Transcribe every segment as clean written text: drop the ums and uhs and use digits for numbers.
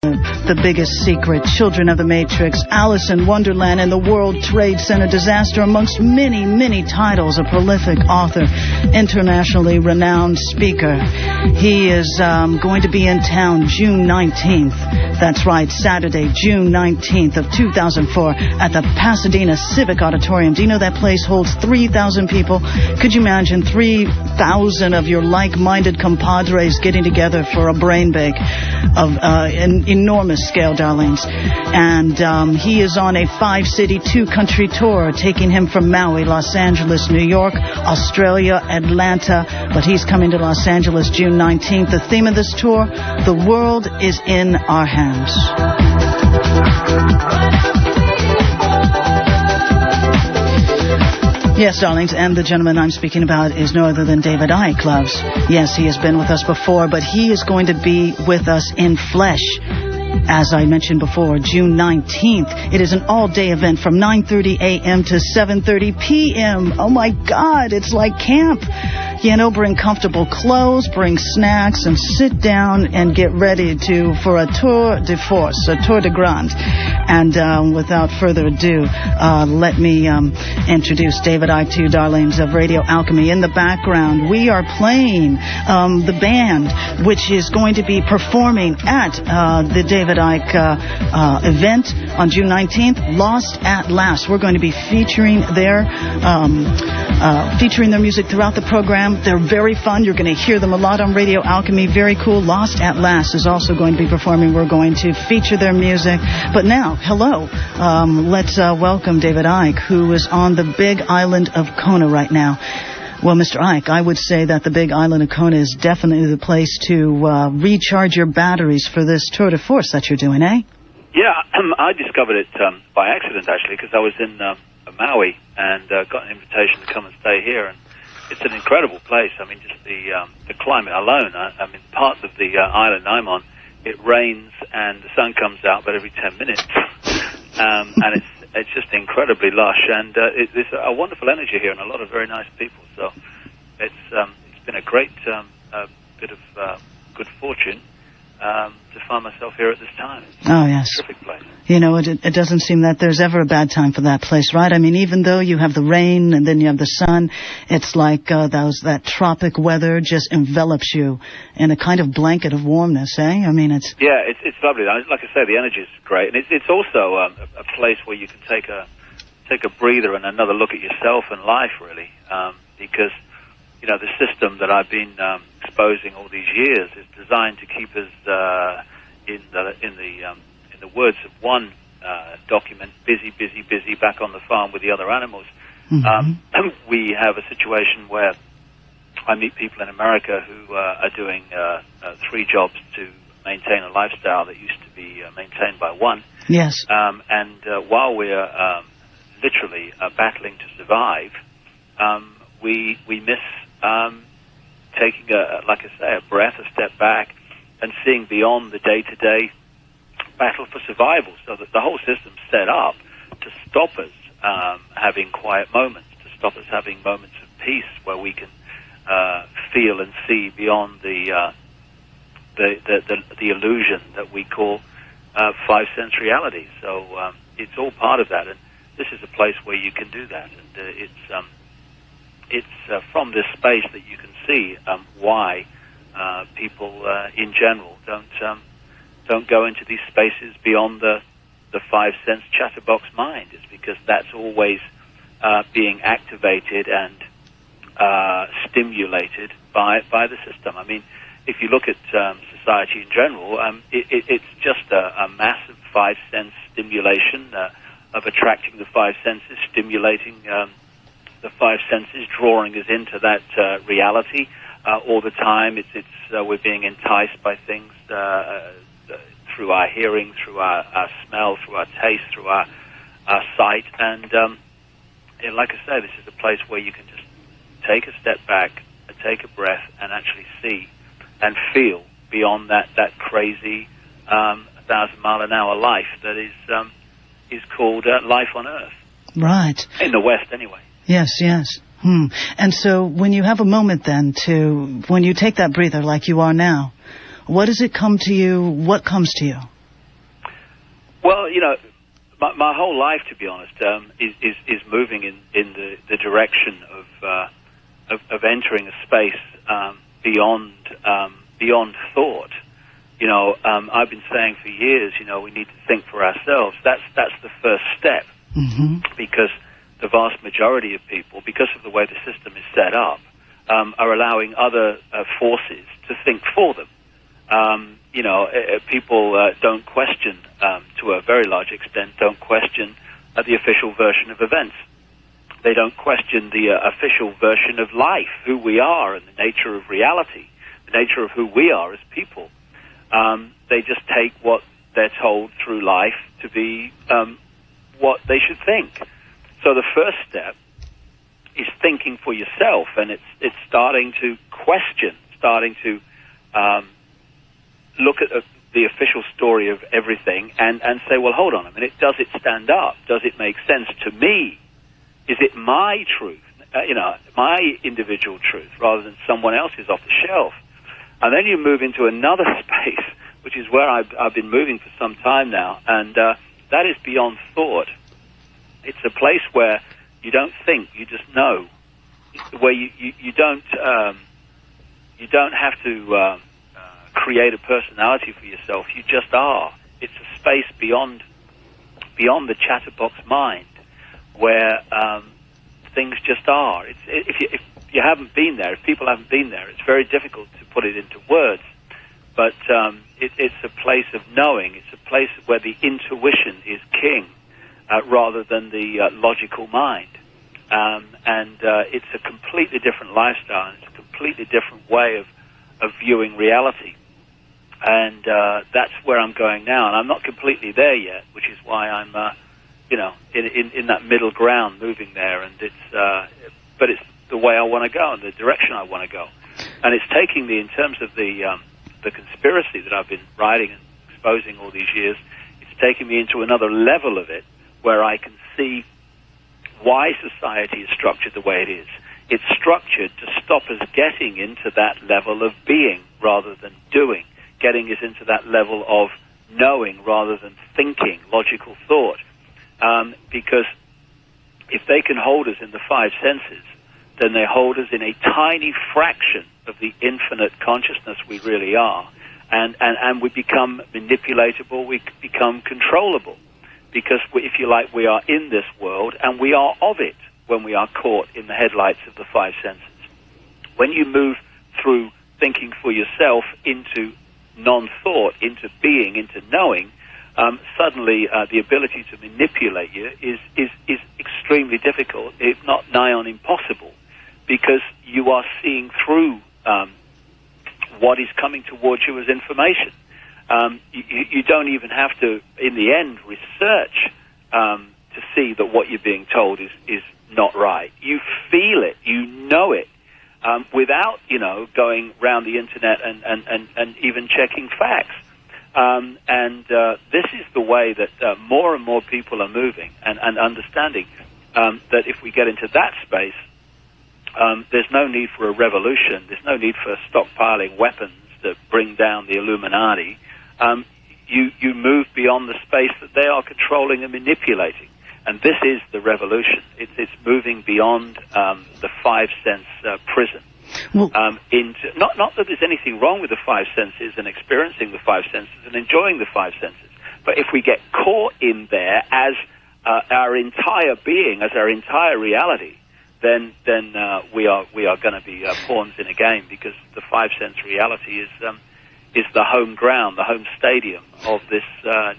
The Biggest Secret, Children of the Matrix, Alice in Wonderland, and the World Trade Center disaster, amongst many, many titles. A prolific author, internationally renowned speaker. He is going to be in town June 19th. That's right, Saturday, June 19th of 2004 at the Pasadena Civic Auditorium. Do you know that place holds 3,000 people? Could you imagine 3,000 of your like-minded compadres getting together for a brain bake of an enormous scale, darlings? And he is on a 5-city, 2-country tour, taking him from Maui, Los Angeles, New York, Australia, Atlanta. But he's coming to Los Angeles June 19th. The theme of this tour, the world is in our hands. Yes, darlings, and the gentleman I'm speaking about is no other than David Icke, loves. Yes, he has been with us before, but he is going to be with us in flesh. As I mentioned before, June 19th. It is an all-day event from 9:30 a.m. to 7:30 p.m. Oh, my God, it's like camp. You know, bring comfortable clothes, bring snacks, and sit down and get ready for a tour de force, a tour de grande. And without further ado, let me introduce David Icke to you, darlings, of RadioAlchymy. In the background, we are playing the band, which is going to be performing at the David Icke event on June 19th, Lost at Last. We're going to be featuring their music throughout the program. They're very fun. You're going to hear them a lot on RadioAlchymy. Very cool. Lost at Last is also going to be performing. We're going to feature their music. But now, hello. Let's welcome David Icke, who is on the big island of Kona right now. Well, Mr. Icke, I would say that the big island of Kona is definitely the place to recharge your batteries for this tour de force that you're doing, eh? Yeah, I discovered it by accident, actually, because I was in Maui and got an invitation to come and stay here. And it's an incredible place. I mean, just the climate alone. I mean, parts of the island I'm on, it rains and the sun comes out about every 10 minutes. And it's just incredibly lush. And there's a wonderful energy here and a lot of very nice people. So it's been a great bit of good fortune to find myself here at this time. Oh, yes. Terrific place. You know, it doesn't seem that there's ever a bad time for that place, right? I mean, even though you have the rain and then you have the sun, it's like that tropic weather just envelops you in a kind of blanket of warmness, eh? I mean, it's... Yeah, it's lovely. Like I say, the energy is great. And it's also a place where you can take a breather and another look at yourself and life, really, because... You know, the system that I've been exposing all these years is designed to keep us, in the words of one document, busy, busy, busy, back on the farm with the other animals. Mm-hmm. We have a situation where I meet people in America who are doing 3 jobs to maintain a lifestyle that used to be maintained by one. Yes. And while we're literally battling to survive, we miss taking, like I say, a breath, a step back, and seeing beyond the day-to-day battle for survival. So that the whole system's set up to stop us having quiet moments, to stop us having moments of peace where we can feel and see beyond the illusion that we call 5-sense reality. So it's all part of that, and this is a place where you can do that, and it's from this space that you can see why people in general don't go into these spaces beyond the 5-sense chatterbox mind. It's because that's always being activated and stimulated by the system. I mean, if you look at society in general, it's just a massive 5-sense stimulation of attracting the 5 senses, stimulating the 5 senses, drawing us into that reality all the time. We're being enticed by things through our hearing, through our smell, through our taste, through our sight. And like I say, this is a place where you can just take a step back, take a breath, and actually see and feel beyond that crazy 1,000-mile-an-hour life that is called life on Earth. Right. In the West, anyway. Yes, yes. And so when you have a moment then when you take that breather like you are now, what does it come to you? What comes to you? Well, my whole life, to be honest, is moving in the direction of entering a space beyond thought. I've been saying for years, we need to think for ourselves. That's the first step, because the vast majority of people, because of the way the system is set up, are allowing other forces to think for them. People don't question, to a very large extent, don't question the official version of events. They don't question the official version of life, who we are and the nature of reality, the nature of who we are as people. They just take what they're told through life to be what they should think. So the first step is thinking for yourself, and it's starting to question, starting to look at the official story of everything and say, well, hold on a minute, does it stand up? Does it make sense to me? Is it my truth, my individual truth, rather than someone else's off the shelf? And then you move into another space, which is where I've been moving for some time now, and that is beyond thought. It's a place where you don't think, you just know, where you don't have to create a personality for yourself. You just are. It's a space beyond the chatterbox mind, where things just are. If you haven't been there, if people haven't been there, it's very difficult to put it into words. But it's a place of knowing. It's a place where the intuition is king, rather than the logical mind. And it's a completely different lifestyle. It's a completely different way of viewing reality. And that's where I'm going now. And I'm not completely there yet, which is why I'm, in that middle ground, moving there. And but it's the way I want to go and the direction I want to go. And it's taking me, in terms of the conspiracy that I've been writing and exposing all these years, it's taking me into another level of it, where I can see why society is structured the way it is. It's structured to stop us getting into that level of being rather than doing, getting us into that level of knowing rather than thinking, logical thought. Because if they can hold us in the five senses, then they hold us in a tiny fraction of the infinite consciousness we really are. And we become manipulatable, we become controllable. Because, if you like, we are in this world, and we are of it when we are caught in the headlights of the five senses. When you move through thinking for yourself into non-thought, into being, into knowing, suddenly the ability to manipulate you is extremely difficult, if not nigh on impossible, because you are seeing through what is coming towards you as information. You don't even have to, in the end, research to see that what you're being told is not right. You feel it, you know it, without, going round the internet and even checking facts. This is the way that more and more people are moving and understanding that if we get into that space, there's no need for a revolution. There's no need for stockpiling weapons that bring down the Illuminati. You move beyond the space that they are controlling and manipulating. And this is the revolution. It's moving beyond the five-sense prison. Well, into not that there's anything wrong with the five senses and experiencing the five senses and enjoying the five senses, but if we get caught in there as our entire being, as our entire reality, then we are going to be pawns in a game, because the five sense reality is the home ground, the home stadium of this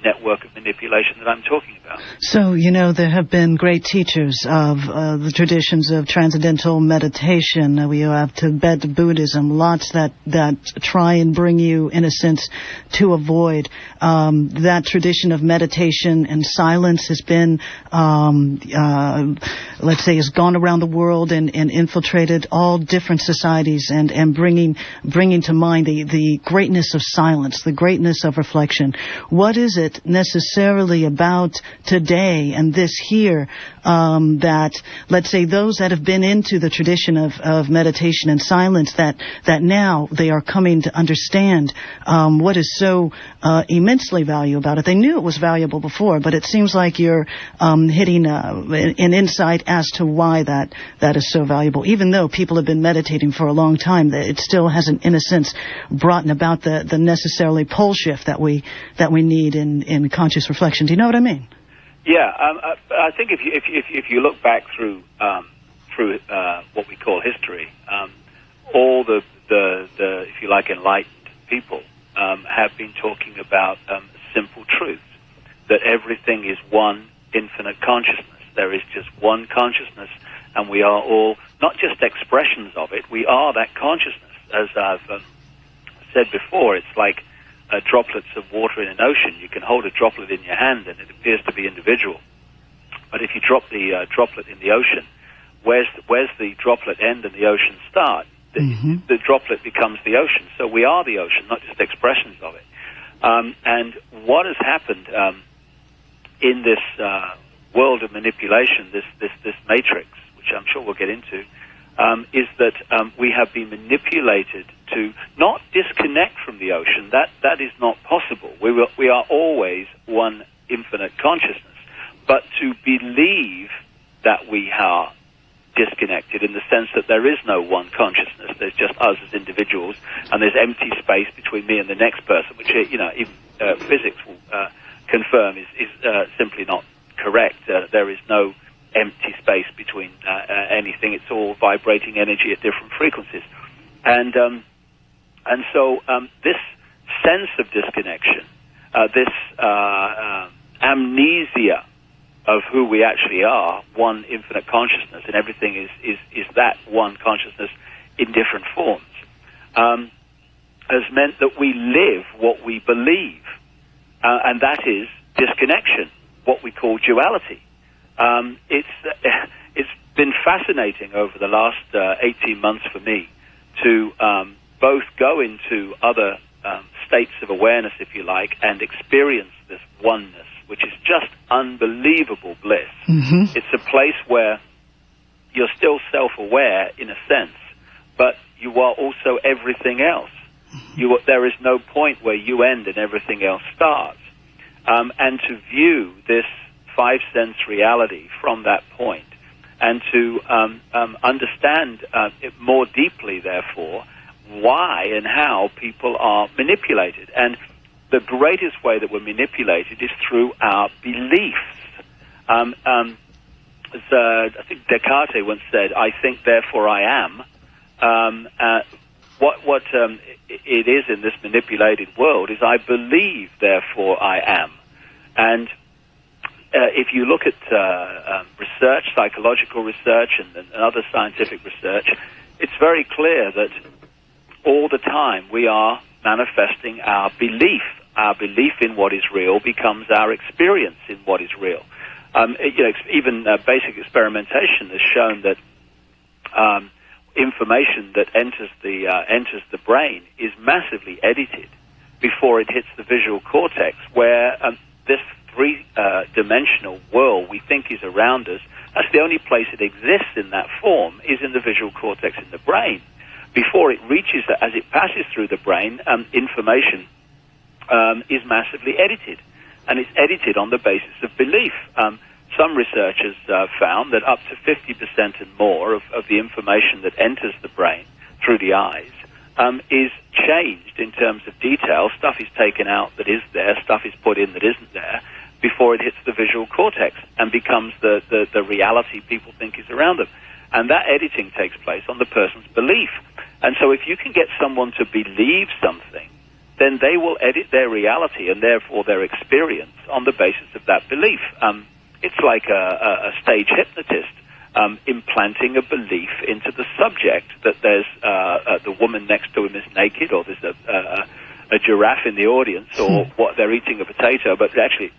network of manipulation that I'm talking about. So, there have been great teachers of the traditions of transcendental meditation. We have Tibet Buddhism, lots that try and bring you, in a sense, to avoid. That tradition of meditation and silence has been, let's say, has gone around the world and infiltrated all different societies and bringing to mind the greatness of silence, the greatness of reflection. What is it necessarily about today and this here, that, let's say, those that have been into the tradition of meditation and silence, that now they are coming to understand what is so immensely valuable about it. They knew it was valuable before, but it seems like you're hitting an insight as to why that is so valuable. Even though people have been meditating for a long time, that it still hasn't, in a sense, brought about the necessarily pole shift that we need in conscious reflection. Do you know what I mean? Yeah, I think if you look back through what we call history, all the if you like enlightened people have been talking about simple truths, that everything is one infinite consciousness. There is just one consciousness, and we are all not just expressions of it. We are that consciousness. As I've said before, it's like droplets of water in an ocean. You can hold a droplet in your hand and it appears to be individual. But if you drop the droplet in the ocean, where's the droplet end and the ocean start? The droplet becomes the ocean. So we are the ocean, not just expressions of it. And what has happened in this world of manipulation, this matrix, which I'm sure we'll get into, is that we have been manipulated to not disconnect from the ocean. That is not possible. We are always one infinite consciousness. But to believe that we are disconnected in the sense that there is no one consciousness, there's just us as individuals, and there's empty space between me and the next person, which, even physics will confirm is simply not correct. There is no empty space between anything. It's all vibrating energy at different frequencies. And so this sense of disconnection, this amnesia of who we actually are, one infinite consciousness, and everything is that one consciousness in different forms, has meant that we live what we believe, and that is disconnection, what we call duality. It's been fascinating over the last 18 months for me to both go into other states of awareness, if you like, and experience this oneness, which is just unbelievable bliss. Mm-hmm. It's a place where you're still self-aware in a sense, but you are also everything else. There is no point where you end and everything else starts. And to view this five-sense reality from that point, and to understand it more deeply, therefore, why and how people are manipulated. And the greatest way that we're manipulated is through our beliefs. As I think Descartes once said, "I think, therefore I am." What it is in this manipulated world is I believe, therefore I am. And if you look at research, psychological research, and other scientific research, it's very clear that all the time we are manifesting our belief. Our belief in what is real becomes our experience in what is real. Even basic experimentation has shown that information that enters the brain is massively edited before it hits the visual cortex, where this three-dimensional world we think is around us, that's the only place it exists in that form, is in the visual cortex in the brain. Before it reaches that, as it passes through the brain, information is massively edited, and it's edited on the basis of belief. Some researchers found that up to 50% and more of the information that enters the brain through the eyes is changed in terms of detail. Stuff is taken out that is there, stuff is put in that isn't there, before it hits the visual cortex and becomes the reality people think is around them. And that editing takes place on the person's belief. And so if you can get someone to believe something, then they will edit their reality and therefore their experience on the basis of that belief. It's like a stage hypnotist implanting a belief into the subject that there's the woman next to him is naked, or there's a giraffe in the audience, or what they're eating a potato, but actually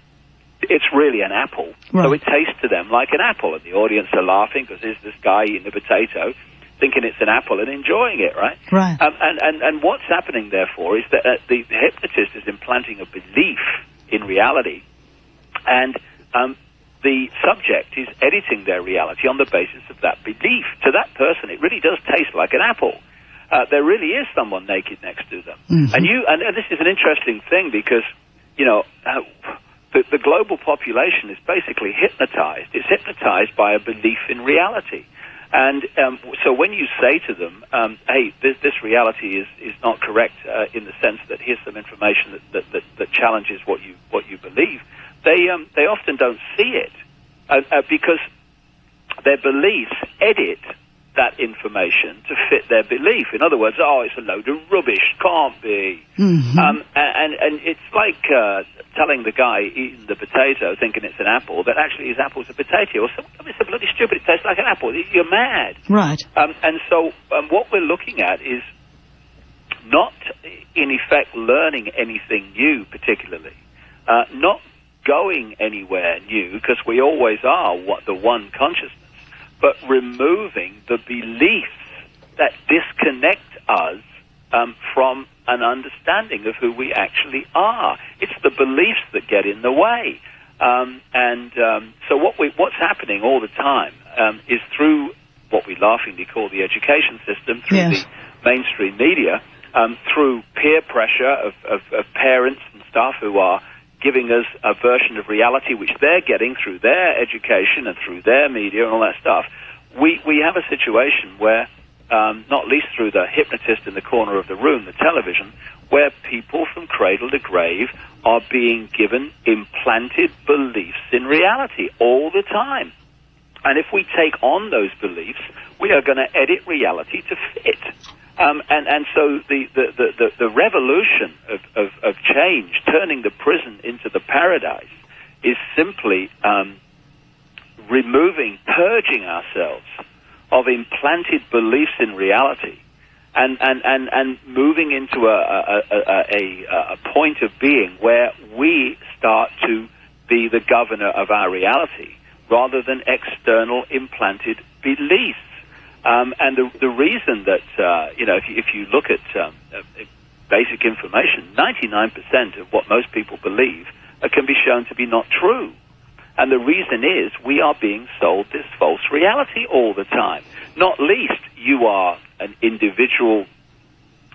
it's really an apple. Right. So it tastes to them like an apple, and the audience are laughing because there's this guy eating a potato, thinking it's an apple and enjoying it, right? Right. And what's happening, therefore, is that the hypnotist is implanting a belief in reality, and the subject is editing their reality on the basis of that belief. To that person, it really does taste like an apple. There really is someone naked next to them. Mm-hmm. And this is an interesting thing because, the global population is basically hypnotized. It's hypnotized by a belief in reality. And so when you say to them, hey, this reality is not correct in the sense that here's some information that challenges what you believe, they often don't see it because their beliefs edit that information to fit their belief. In other words, it's a load of rubbish, can't be. Mm-hmm. And it's like telling the guy eating the potato, thinking it's an apple, that actually his apple's a potato. Or it's a bloody stupid, it tastes like an apple. You're mad. Right. And so what we're looking at is not, in effect, learning anything new particularly, not going anywhere new, because we always are the one consciousness, but removing the beliefs that disconnect us from an understanding of who we actually are. It's the beliefs that get in the way. So what's happening all the time is through what we laughingly call the education system, through the mainstream media, through peer pressure of parents and stuff who are giving us a version of reality which they're getting through their education and through their media and all that stuff. We have a situation where, not least through the hypnotist in the corner of the room, the television, where people from cradle to grave are being given implanted beliefs in reality all the time. And if we take on those beliefs, we are going to edit reality to fit. And so the revolution of change, turning the prison into the paradise, is simply purging ourselves of implanted beliefs in reality, and moving into a point of being where we start to be the governor of our reality rather than external implanted beliefs. And the reason that, if you look at basic information, 99% of what most people believe can be shown to be not true. And the reason is we are being sold this false reality all the time. Not least, you are an individual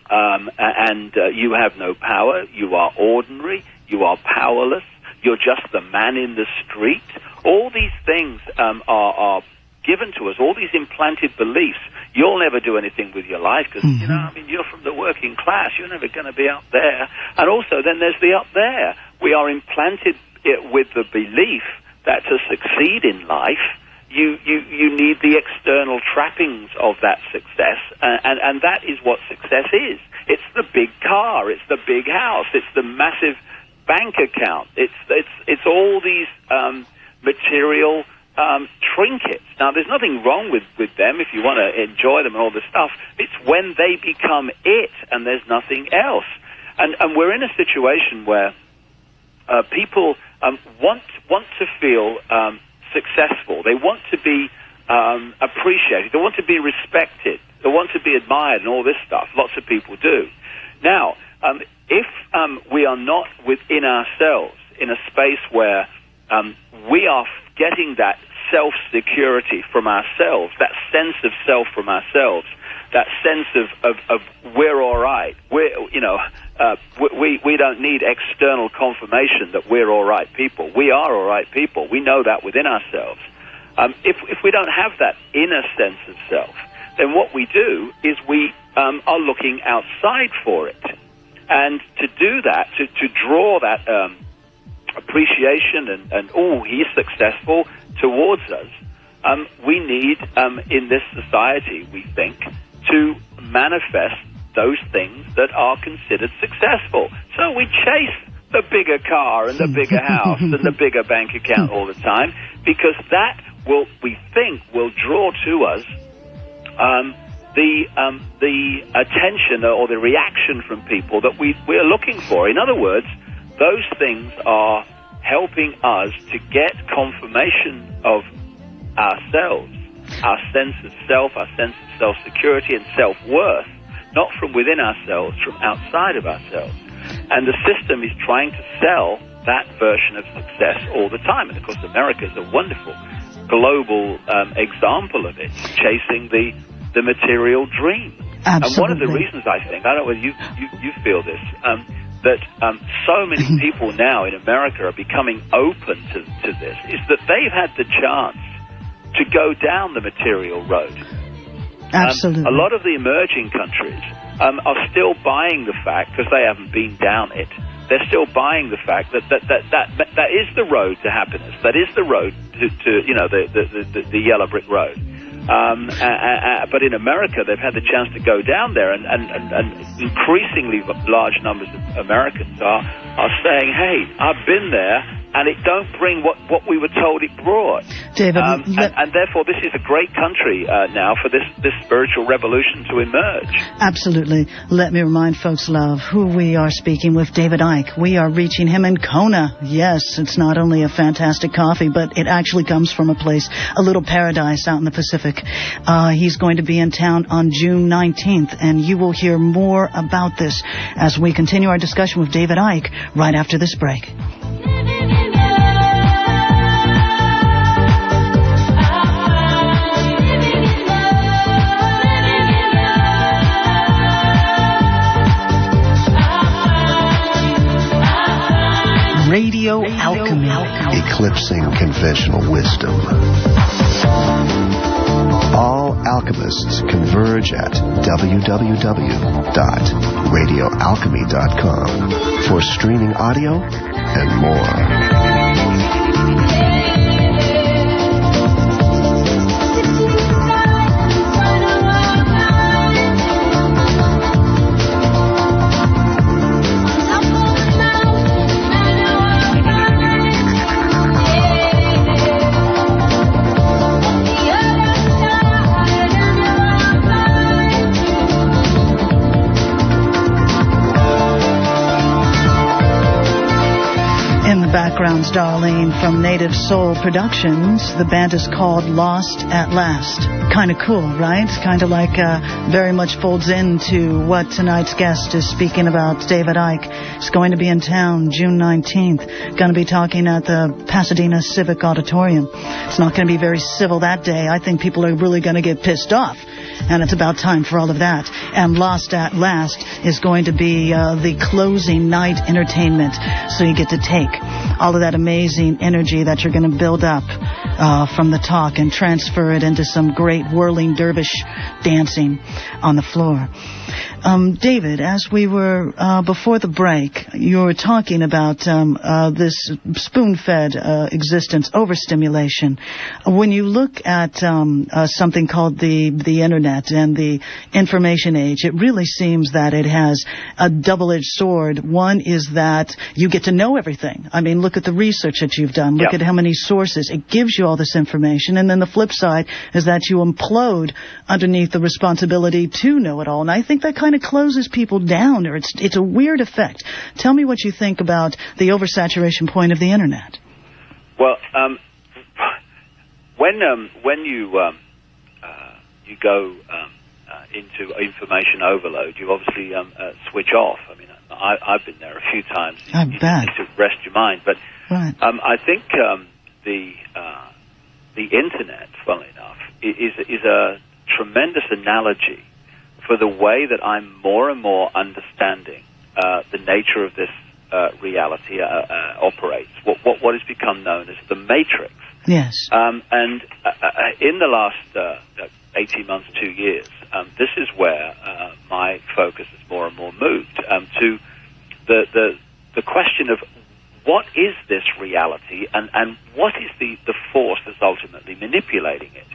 and you have no power. You are ordinary. You are powerless. You're just the man in the street. All these things are given to us, all these implanted beliefs. You'll never do anything with your life because, you're from the working class. You're never going to be up there. And also, then there's the up there. We are implanted with the belief that to succeed in life, you need the external trappings of that success, and that is what success is. It's the big car, it's the big house, it's the massive bank account, it's all these material trinkets. Now, there's nothing wrong with them if you want to enjoy them and all this stuff. It's when they become it and there's nothing else. And we're in a situation where people want to feel successful. They want to be appreciated. They want to be respected. They want to be admired and all this stuff. Lots of people do. Now, if we are not within ourselves in a space where we are getting that self-security from ourselves, that sense of self from ourselves, that sense of we're all right. We don't need external confirmation that we're all right people. We are all right people. We know that within ourselves. If we don't have that inner sense of self, then what we do is we are looking outside for it. And to do that, to draw that appreciation and he's successful towards us, we need, in this society, we think, to manifest those things that are considered successful. So we chase the bigger car and the bigger house and the bigger bank account all the time, because that we think will draw to us the attention or the reaction from people that we're looking for. In other words, those things are helping us to get confirmation of ourselves, our sense of self, our sense of self-security and self-worth, not from within ourselves, from outside of ourselves. And the system is trying to sell that version of success all the time. And of course, America is a wonderful global example of it, chasing the material dream. Absolutely. And one of the reasons I think, I don't know whether you feel this, that so many people now in America are becoming open to this, is that they've had the chance to go down the material road. Absolutely. A lot of the emerging countries are still buying the fact, because they haven't been down it, they're still buying the fact that is the road to happiness. That is the road to the yellow brick road. But in America, they've had the chance to go down there, and increasingly large numbers of Americans are saying, "Hey, I've been there, and it don't bring what we were told it brought." David, and therefore, this is a great country now for this spiritual revolution to emerge. Absolutely. Let me remind folks, love, who we are speaking with, David Icke. We are reaching him in Kona. Yes, it's not only a fantastic coffee, but it actually comes from a place, a little paradise out in the Pacific. He's going to be in town on June 19th, and you will hear more about this as we continue our discussion with David Icke right after this break. Radio Alchemy. Eclipsing conventional wisdom. All alchemists converge at www.radioalchymy.com for streaming audio and more. Backgrounds, Darlene, from Native Soul Productions. The band is called Lost at Last. Kind of cool, right? Kind of like very much folds into what tonight's guest is speaking about. David Icke is going to be in town June 19th. Going to be talking at the Pasadena Civic Auditorium. It's not going to be very civil that day. I think people are really going to get pissed off. And it's about time for all of that. And Lost at Last is going to be the closing night entertainment. So you get to take all of that amazing energy that you're going to build up from the talk and transfer it into some great whirling dervish dancing on the floor. David, as we were before the break, you were talking about this spoon-fed existence, overstimulation. When you look at something called the Internet and the information age, it really seems that it has a double-edged sword. One is that you get to know everything. I mean, look at the research that you've done. Look at how many sources. It gives you all this information. And then the flip side is that you implode underneath the responsibility to know it all. And I think that kind of closes people down, or it's a weird effect. Tell me what you think about the oversaturation point of the Internet. Well, when you go into information overload, you obviously switch off. I mean, I've been there a few times. I bet. To rest your mind, but right. I think the Internet, funnily enough, is a tremendous analogy for the way that I'm more and more understanding the nature of this reality operates. What has become known as the Matrix. Yes. And in the last 18 months, 2 years, this is where my focus has more and more moved to the question of what is this reality and what is the force that's ultimately manipulating it.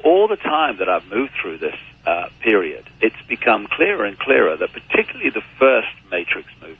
All the time that I've moved through this period, it's become clearer and clearer that particularly the first Matrix movie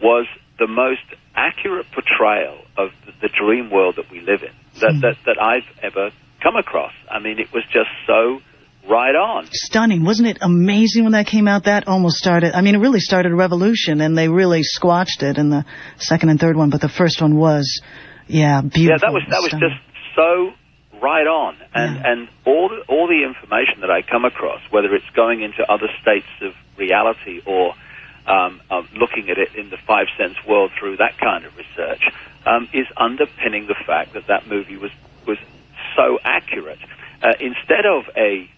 was the most accurate portrayal of the dream world that we live in that I've ever come across. I mean, it was just so right on. Stunning. Wasn't it amazing when that came out? That almost started, I mean, it really started a revolution, and they really squashed it in the second and third one, but the first one was, beautiful. Yeah, that was just so right on, and all the information that I come across, whether it's going into other states of reality or looking at it in the five-sense world through that kind of research, is underpinning the fact that that movie was so accurate. Instead of a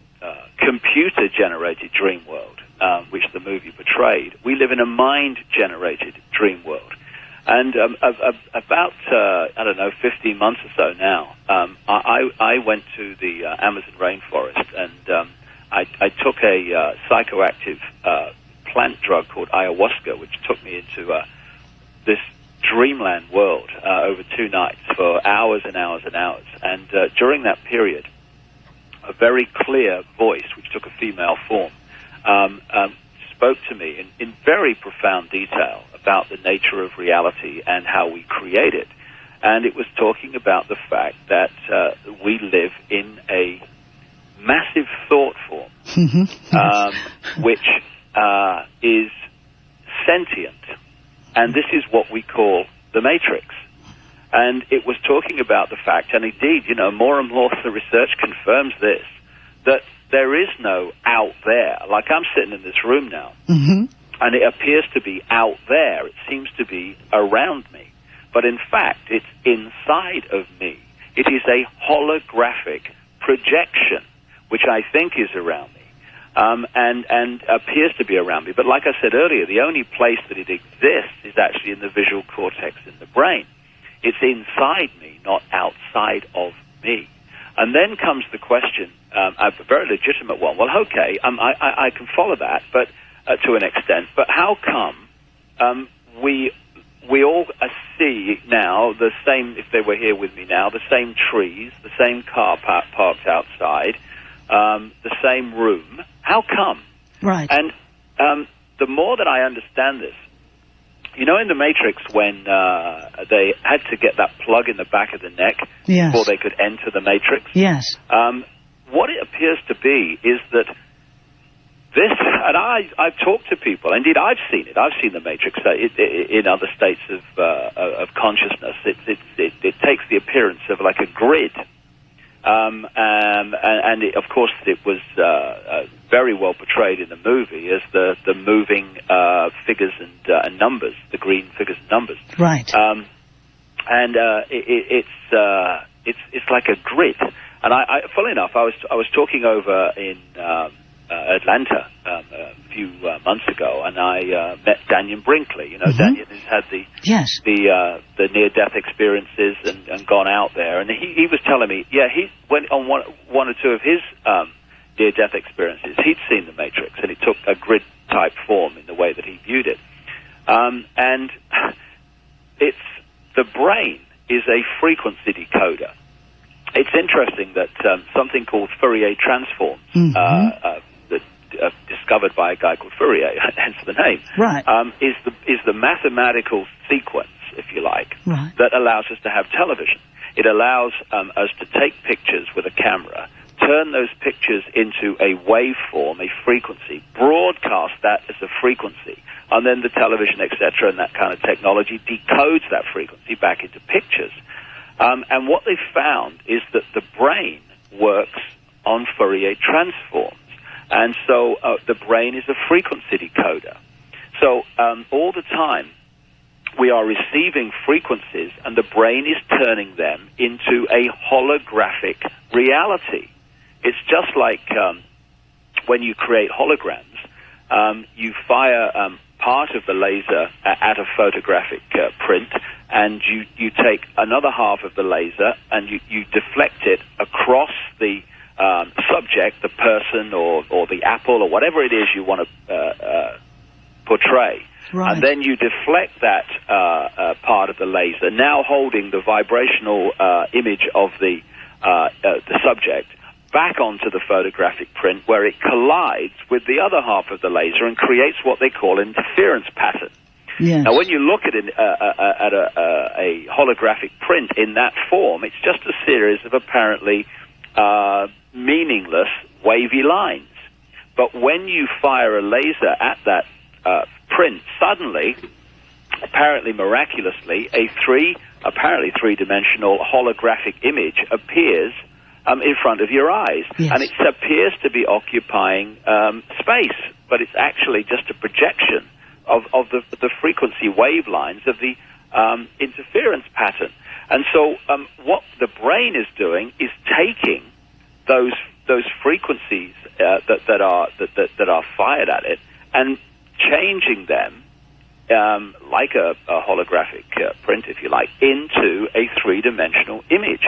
computer-generated dream world, which the movie portrayed, we live in a mind-generated dream world. And about, 15 months or so now, I went to the Amazon rainforest, and I took a psychoactive plant drug called ayahuasca, which took me into this dreamland world over 2 nights for hours and hours and hours. And during that period, a very clear voice, which took a female form, spoke to me in very profound detail about the nature of reality and how we create it. And it was talking about the fact that we live in a massive thought form, which is sentient. And this is what we call the Matrix. And it was talking about the fact, and indeed, more and more the research confirms this, that there is no out there. Like, I'm sitting in this room now, and it appears to be out there. It seems to be around me. But in fact, it's inside of me. It is a holographic projection, which I think is around me, and appears to be around me. But like I said earlier, the only place that it exists is actually in the visual cortex in the brain. It's inside me, not outside of me. And then comes the question, a very legitimate one. Well, okay, I can follow that, but to an extent. But how come we all see now the same, if they were here with me now, the same trees, the same car parked outside, the same room? How come? Right. And the more that I understand this, in the Matrix, when they had to get that plug in the back of the neck before they could enter the Matrix, what it appears to be is that this, and I've talked to people, indeed I've seen it, I've seen the Matrix in other states of consciousness. It takes the appearance of like a grid. And of course, it was very well portrayed in the movie as the moving figures and numbers, the green figures and numbers. Right. And it's like a grid. And funnily enough, I was talking over in Atlanta a few months ago, and I met Daniel Brinkley. Daniel has had the near-death experiences and gone out there, and he was telling me, he went on one or two of his near-death experiences. He'd seen the Matrix, and it took a grid-type form in the way that he viewed it. And it's the brain is a frequency decoder. It's interesting that something called Fourier transforms, discovered by a guy called Fourier, hence the name, is the mathematical sequence, if you like, that allows us to have television. It allows us to take pictures with a camera, turn those pictures into a waveform, a frequency, broadcast that as a frequency, and then the television, etc., and that kind of technology decodes that frequency back into pictures. And what they found is that the brain works on Fourier transforms. And so the brain is a frequency decoder. So all the time we are receiving frequencies, and the brain is turning them into a holographic reality. It's just like when you create holograms, you fire part of the laser at a photographic print, and you take another half of the laser and you deflect it across the subject, the person or the apple or whatever it is you want to portray. Right. And then you deflect that part of the laser, now holding the vibrational image of the subject, back onto the photographic print, where it collides with the other half of the laser and creates what they call an interference pattern. Yes. Now, when you look at a holographic print in that form, it's just a series of apparently meaningless wavy lines. But when you fire a laser at that print, suddenly, apparently miraculously, a three-dimensional holographic image appears in front of your eyes. Yes. And it appears to be occupying space, but it's actually just a projection of the frequency wavelines of the interference pattern. And so what the brain is doing is taking those frequencies that are fired at it and changing them, like a holographic print, if you like, into a three-dimensional image,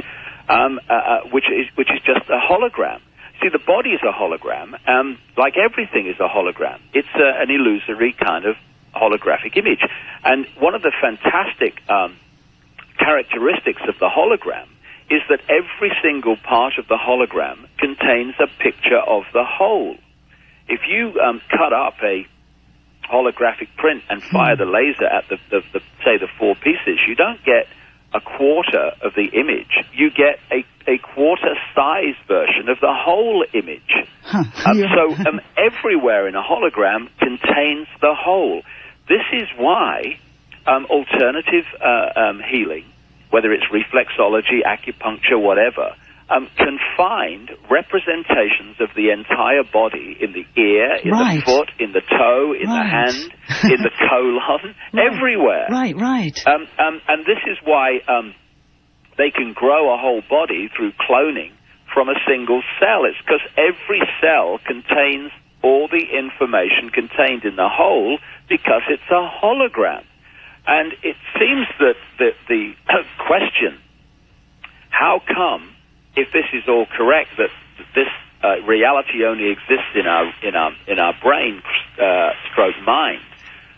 which is just a hologram. See, the body is a hologram, like everything is a hologram. It's an illusory kind of holographic image. And one of the fantastic characteristics of the hologram is that every single part of the hologram contains a picture of the whole. If you cut up a holographic print and fire the laser at the four pieces, you don't get a quarter of the image. You get a quarter-size version of the whole image. So everywhere in a hologram contains the whole. This is why alternative healing, whether it's reflexology, acupuncture, whatever, can find representations of the entire body in the ear, in the foot, in the toe, in the hand, in the colon, everywhere. Right. And this is why they can grow a whole body through cloning from a single cell. It's because every cell contains all the information contained in the whole because it's a hologram. And it seems that the question, how come, if this is all correct, that this reality only exists in our brain, stroke mind,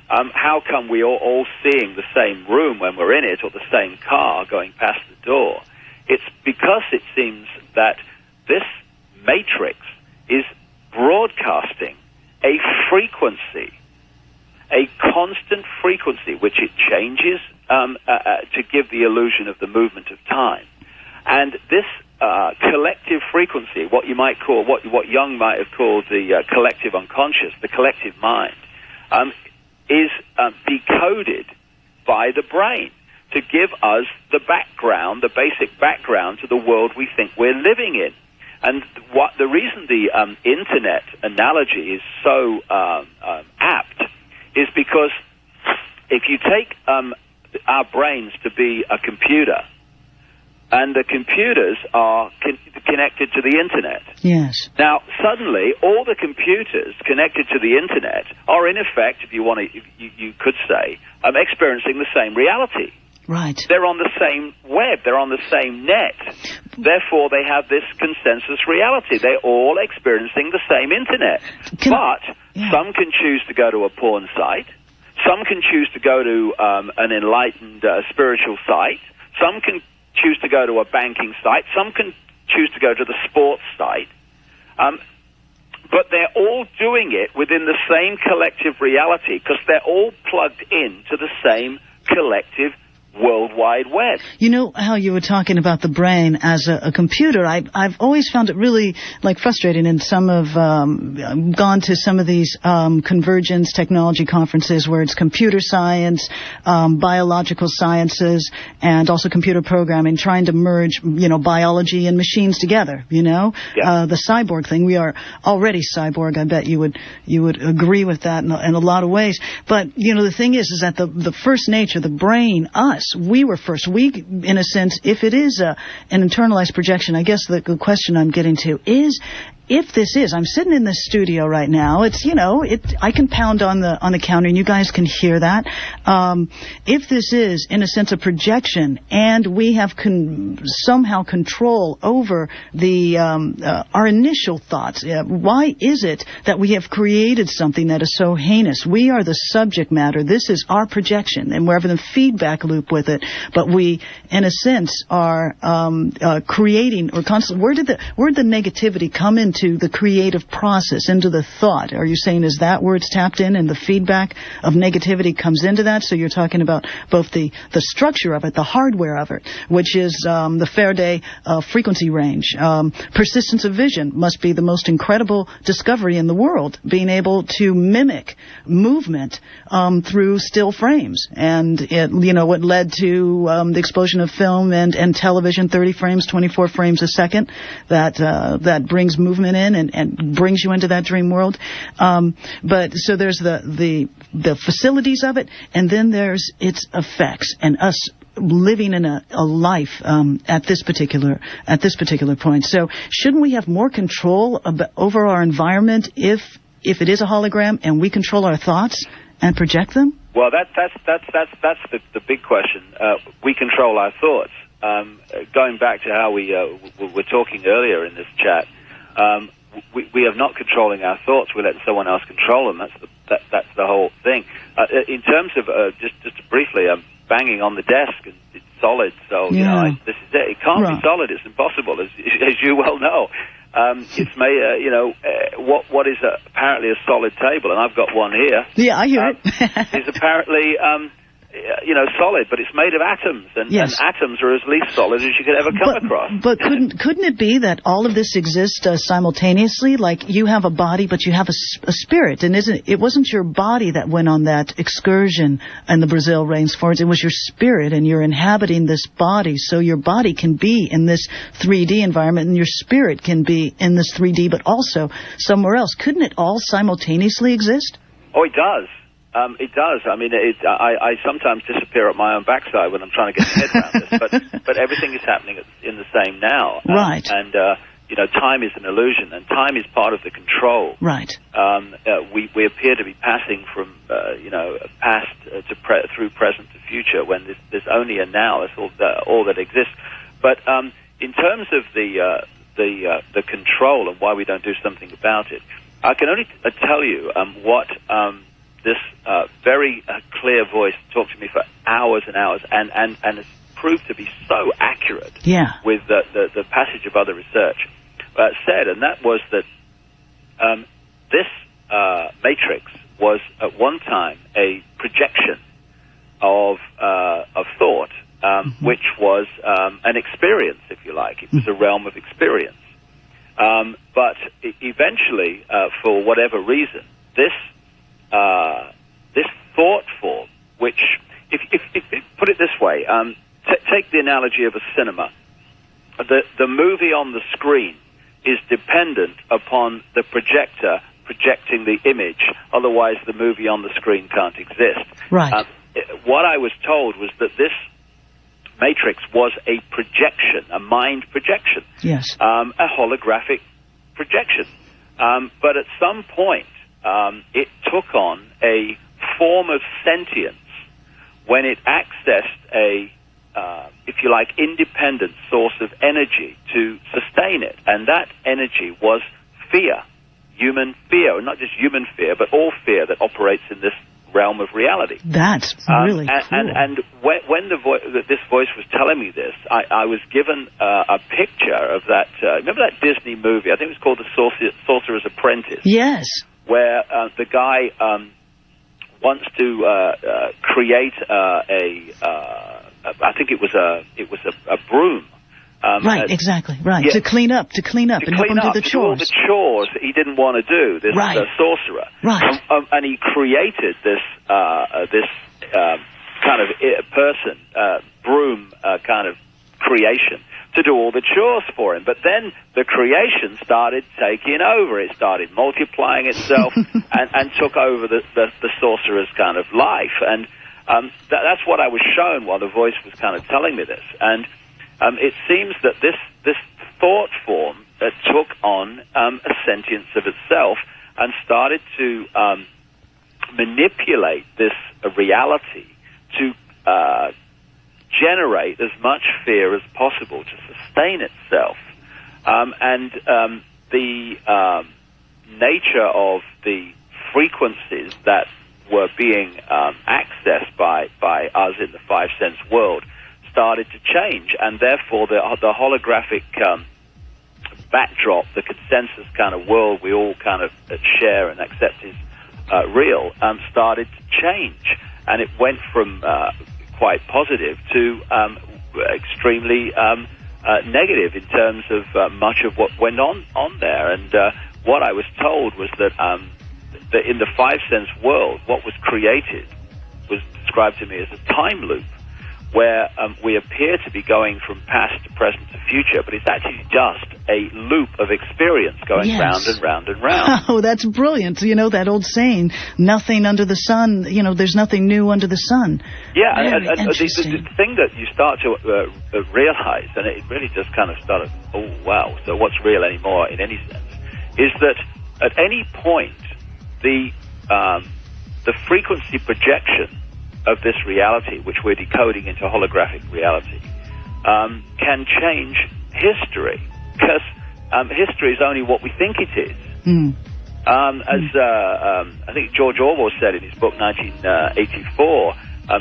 how come we are all seeing the same room when we're in it, or the same car going past the door? It's because it seems that this matrix is broadcasting a frequency, a constant frequency, which it changes to give the illusion of the movement of time. And this collective frequency, what you might call, what Jung might have called the collective unconscious, the collective mind, is decoded by the brain to give us the background, the basic background to the world we think we're living in. And the reason the internet analogy is so apt is because if you take our brains to be a computer, and the computers are connected to the internet. Yes. Now, suddenly, all the computers connected to the internet are, in effect, if you want to, you could say, experiencing the same reality. Right. They're on the same web. They're on the same net. Therefore, they have this consensus reality. They're all experiencing the same internet. Some can choose to go to a porn site. Some can choose to go to an enlightened spiritual site. Some can choose to go to a banking site. Some can choose to go to the sports site. But they're all doing it within the same collective reality because they're all plugged into the same collective World Wide Web. You know how you were talking about the brain as a computer. I've always found it really frustrating, and some have gone to some of these convergence technology conferences where it's computer science, biological sciences, and also computer programming, trying to merge biology and machines together. The cyborg thing. We are already cyborg. I bet you would agree with that in a lot of ways. But the thing is that the first nature, the brain, us. We were first. We, in a sense, if it is an internalized projection, I guess the question I'm getting to is, if this is, I'm sitting in this studio right now, it's, I can pound on the counter and you guys can hear that. If this is, in a sense, a projection and we have somehow control over our initial thoughts, why is it that we have created something that is so heinous? We are the subject matter. This is our projection, and we're having a feedback loop with it. But we, in a sense, are creating or constantly. Where did the negativity come into the creative process, into the thought? Are you saying is that where it's tapped in, and the feedback of negativity comes into that? So you're talking about both the structure of it, the hardware of it, which is the Faraday frequency range. Persistence of vision must be the most incredible discovery in the world, being able to mimic movement through still frames. And it, what led to through the explosion of film and television, 30 frames, 24 frames a second, that brings movement in and brings you into that dream world. But so there's the facilities of it, and then there's its effects and us living in a life at this particular point. So shouldn't we have more control over our environment if it is a hologram and we control our thoughts and project them? Well, that's the big question. We control our thoughts. Going back to how we were talking earlier in this chat, we are not controlling our thoughts. We're letting someone else control them. That's the whole thing. In terms of just briefly, banging on the desk, and it's solid. So this is it. It can't be solid. It's impossible, as you well know. It's made, what is apparently a solid table, and I've got one here. Yeah, I hear it. Is apparently, solid, but it's made of atoms, and atoms are as least solid as you could ever come across. But couldn't it be that all of this exists simultaneously? Like you have a body, but you have a spirit, and it wasn't your body that went on that excursion in the Brazil rainforest. It was your spirit, and you're inhabiting this body, so your body can be in this 3D environment, and your spirit can be in this 3D, but also somewhere else. Couldn't it all simultaneously exist? Oh, it does. It does. I mean, I sometimes disappear at my own backside when I'm trying to get my head around this, but everything is happening in the same now. Right. And time is an illusion, and time is part of the control. Right. We appear to be passing from past through present to future when there's only a now. That's all that exists. But in terms of the control and why we don't do something about it, I can only tell you what. This very clear voice talked to me for hours and hours, and has proved to be so accurate with the passage of other research said, and that was that this matrix was at one time a projection of thought, which was an experience, if you like. It was a realm of experience. But eventually, for whatever reason, this thought form, which, if put it this way, take the analogy of a cinema. The movie on the screen is dependent upon the projector projecting the image. Otherwise, the movie on the screen can't exist. Right. What I was told was that this matrix was a projection, a mind projection. Yes. A holographic projection. But at some point, it took on a form of sentience when it accessed a, if you like, independent source of energy to sustain it. And that energy was fear, human fear, not just human fear, but all fear that operates in this realm of reality. That's really cool. And when this voice was telling me this, I was given a picture of that, remember that Disney movie? I think it was called The Sorcerer's Apprentice. Yes. Where the guy wants to create I think it was a broom. Right, exactly, right. Yeah. To clean up and help him do the chores. All the chores that he didn't want to do, this sorcerer. Right. And he created this kind of person, broom kind of creation to do all the chores for him. But then the creation started taking over. It started multiplying itself and took over the sorcerer's kind of life. And that's what I was shown while the voice was kind of telling me this. And it seems that this thought form took on a sentience of itself and started to manipulate this reality to generate as much fear as possible to sustain itself. The nature of the frequencies that were being accessed by us in the five-sense world started to change, and therefore the holographic backdrop, the consensus kind of world we all kind of share and accept is real, started to change. And it went from quite positive to extremely negative in terms of much of what went on there. And what I was told was that in the five-sense world, what was created was described to me as a time loop, where we appear to be going from past to present to future, but it's actually just a loop of experience going round and round and round. Oh, that's brilliant. You know, that old saying, nothing under the sun, you know, there's nothing new under the sun. Yeah, and the thing that you start to realize, and it really just kind of started, oh, wow, so what's real anymore in any sense, is that at any point, the frequency projection of this reality, which we're decoding into holographic reality, can change history, because history is only what we think it is. As I think George Orwell said in his book 1984,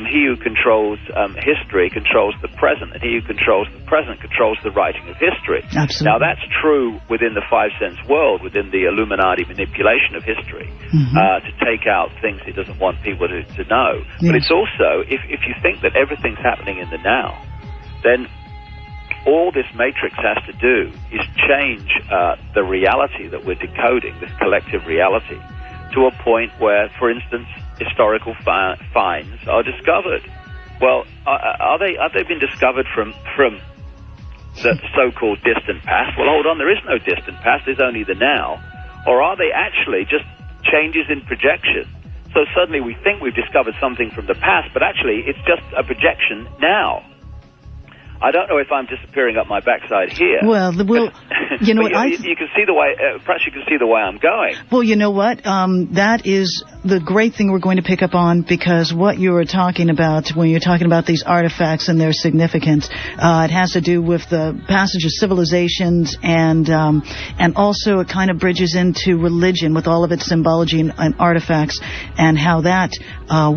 he who controls history controls the present, and he who controls the present controls the writing of history. Absolutely. Now, that's true within the five-sense world, within the Illuminati manipulation of history, to take out things he doesn't want people to know. Yes. But it's also, if you think that everything's happening in the now, then all this matrix has to do is change the reality that we're decoding, this collective reality, to a point where, for instance, historical finds are discovered. Well, are they been discovered from the so-called distant past? Well, hold on, there is no distant past, there's only the now. Or are they actually just changes in projection? So suddenly we think we've discovered something from the past, but actually it's just a projection now. I don't know if I'm disappearing up my backside here. Well, you know what? You can see the way. Perhaps you can see the way I'm going. Well, you know what? That is the great thing we're going to pick up on, because what you were talking about when you're talking about these artifacts and their significance, it has to do with the passage of civilizations, and also it kind of bridges into religion with all of its symbology and artifacts, and how that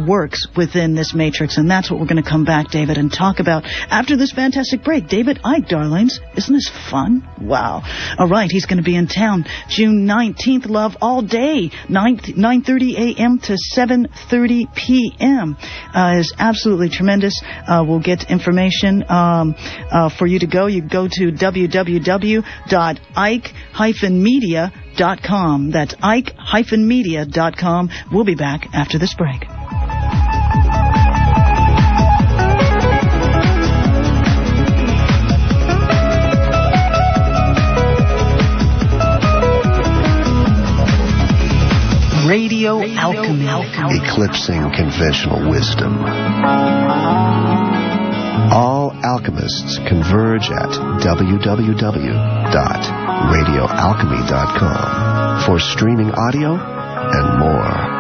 works within this matrix. And that's what we're going to come back, David, and talk about after this fantastic break. David Icke, darlings. Isn't this fun? Wow. All right, he's going to be in town June 19th, love, all day, 9:30 a.m. to 7:30 p.m. Is absolutely tremendous. We'll get information for you to go. You go to www.ike-media.com. That's ike-media.com. We'll be back after this break. RadioAlchymy. Eclipsing conventional wisdom. All alchemists converge at www.radioalchymy.com for streaming audio and more.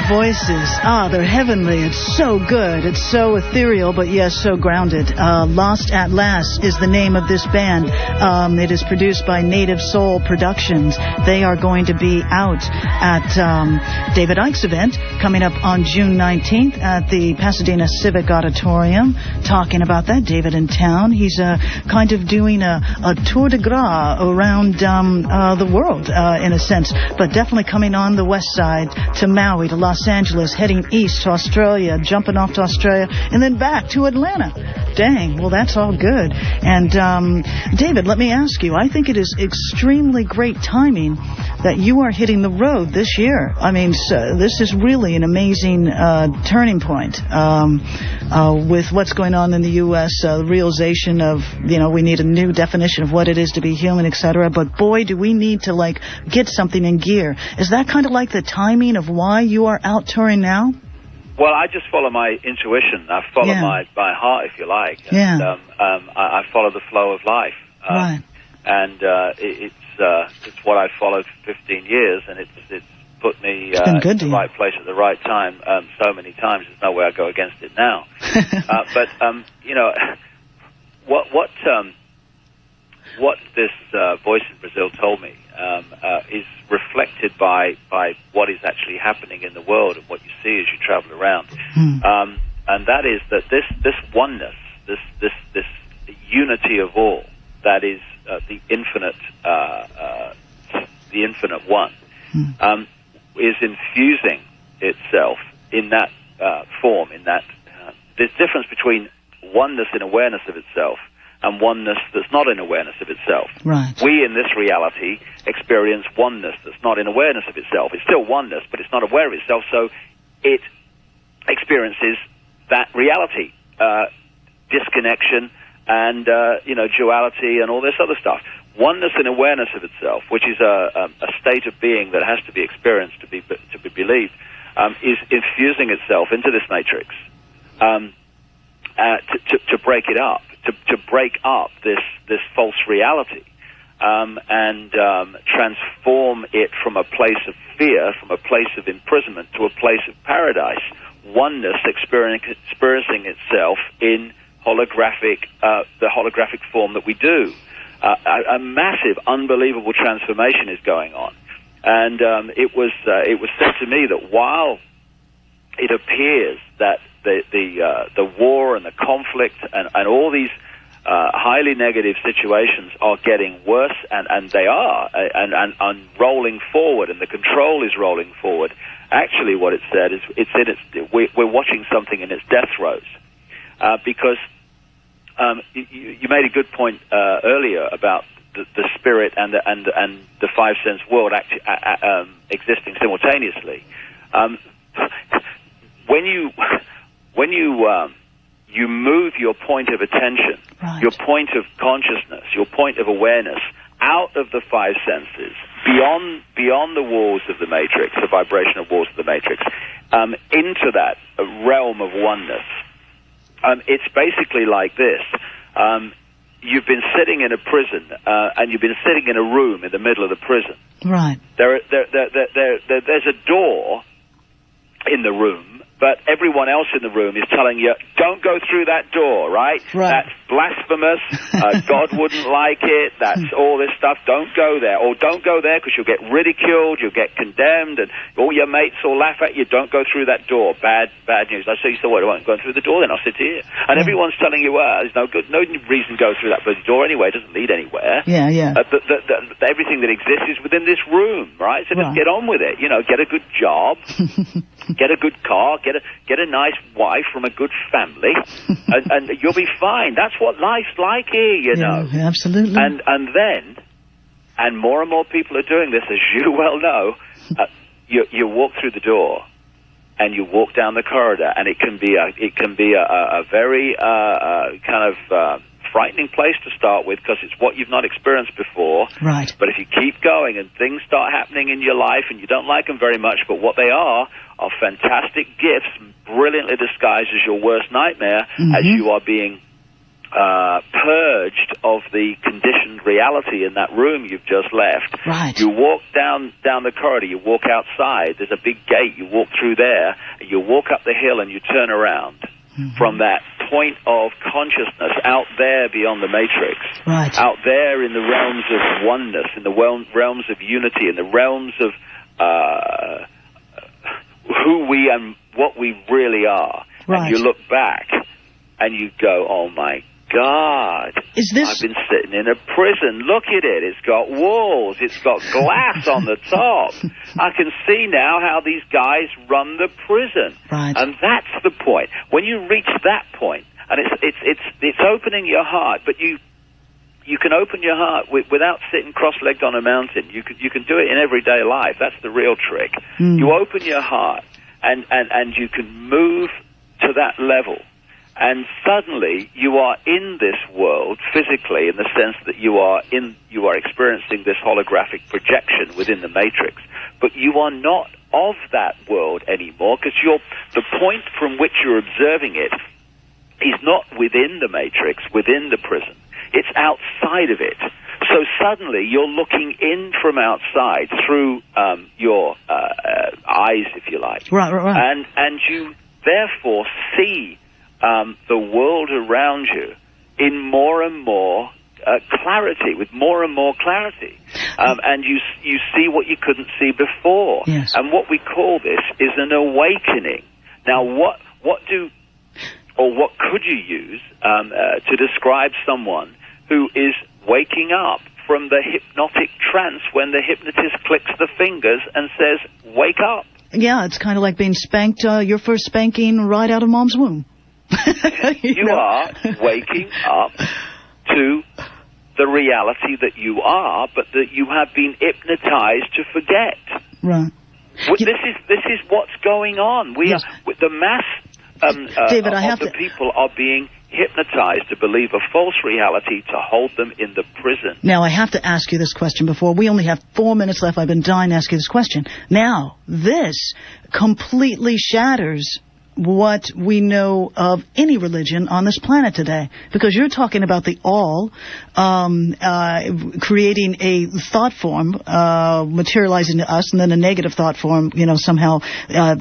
Voices, they're heavenly. It's so good. It's so ethereal, but yes, so grounded. Lost at Last is the name of this band. It is produced by Native Soul Productions. They are going to be out at David Icke's event coming up on June 19th at the Pasadena Civic Auditorium. Talking about that, David in town. He's kind of doing a tour de grace around the world, in a sense, but definitely coming on the west side to Maui, to Los Angeles, heading east to Australia, jumping off to Australia, and then back to Atlanta. Dang, well, that's all good. And, David, let me ask you, I think it is extremely great timing that you are hitting the road this year. I mean, this is really an amazing turning point with what's going on in the U.S., the realization of, we need a new definition of what it is to be human, etc. But, boy, do we need to, get something in gear. Is that kind of like the timing of why you are out touring now? Well, I just follow my intuition. I follow my heart, if you like. And, I follow the flow of life. Right. And it's what I've followed for 15 years, and it's put me in the right place at the right time so many times. There's no way I go against it now. But what what this voice in Brazil told me is reflected by what is actually happening in the world and what you see as you travel around. And that is that this oneness, this unity of all, that is the infinite one, is infusing itself in that form. In that there's difference between oneness in awareness of itself and oneness that's not in awareness of itself. Right. We in this reality experience oneness that's not in awareness of itself. It's still oneness, but it's not aware of itself, so it experiences that reality, disconnection and duality and all this other stuff. Oneness and awareness of itself, which is a state of being that has to be experienced to be believed, is infusing itself into this matrix to break it up, to break up this false reality, and transform it from a place of fear, from a place of imprisonment, to a place of paradise. Oneness experiencing itself in the holographic form that we do. A massive, unbelievable transformation is going on, and it was said to me that while it appears that the war and the conflict and all these highly negative situations are getting worse, and they are, and rolling forward, and the control is rolling forward. Actually, what it said is we're watching something in its death throes, because you made a good point earlier about the spirit and the five sense world existing simultaneously. When you move your point of attention, right, your point of consciousness, your point of awareness out of the five senses, beyond the walls of the matrix, the vibrational walls of the matrix, into that realm of oneness. It's basically like this. You've been sitting in a prison, and you've been sitting in a room in the middle of the prison. Right. There's a door in the room, but everyone else in the room is telling you, don't go through that door, right? That's blasphemous. God wouldn't like it. That's all this stuff. Don't go there. Or don't go there because you'll get ridiculed, you'll get condemned, and all your mates will laugh at you. Don't go through that door. Bad news. I say, so what, I won't go through the door, then I'll sit here. And everyone's telling you, there's no reason to go through that bloody door anyway. It doesn't lead anywhere. Yeah. Everything that exists is within this room, right? So just get on with it. Get a good job, get a good car, get a nice wife from a good family, and you'll be fine. That's what life's like here, you know. Yeah, absolutely. And more and more people are doing this, as you well know. You walk through the door, and you walk down the corridor, and it can be a very kind of frightening place to start with, because it's what you've not experienced before. Right. But if you keep going and things start happening in your life and you don't like them very much, but what they are fantastic gifts, brilliantly disguised as your worst nightmare, as you are being purged of the conditioned reality in that room you've just left. Right. You walk down the corridor, you walk outside, there's a big gate, you walk through there, and you walk up the hill and you turn around. From that point of consciousness out there beyond the matrix, right, out there in the realms of oneness, in the realms of unity, in the realms of who we and what we really are. Right. And you look back and you go, oh my God, I've been sitting in a prison. Look at it. It's got walls. It's got glass on the top. I can see now how these guys run the prison. Right. And that's the point. When you reach that point, and it's opening your heart, but you can open your heart without sitting cross-legged on a mountain. You can do it in everyday life. That's the real trick. You open your heart, and you can move to that level. And suddenly you are in this world physically, in the sense that you are experiencing this holographic projection within the matrix. But you are not of that world anymore, because the point from which you're observing it is not within the matrix, within the prison. It's outside of it. So suddenly you're looking in from outside through your eyes, if you like. Right. And you therefore see the world around you in more and more clarity, with more and more clarity. And you see what you couldn't see before. Yes. And what we call this is an awakening. Now, what could you use to describe someone who is waking up from the hypnotic trance when the hypnotist clicks the fingers and says, wake up? Yeah, it's kind of like being spanked, your first spanking right out of mom's womb. You are waking up to the reality that you are, but that you have been hypnotized to forget. Right. This is what's going on. Yes. The mass David, the people are being hypnotized to believe a false reality to hold them in the prison. Now, I have to ask you this question before. We only have 4 minutes left. I've been dying to ask you this question. Now, this completely shatters what we know of any religion on this planet today. Because you're talking about the all creating a thought form, materializing to us, and then a negative thought form, somehow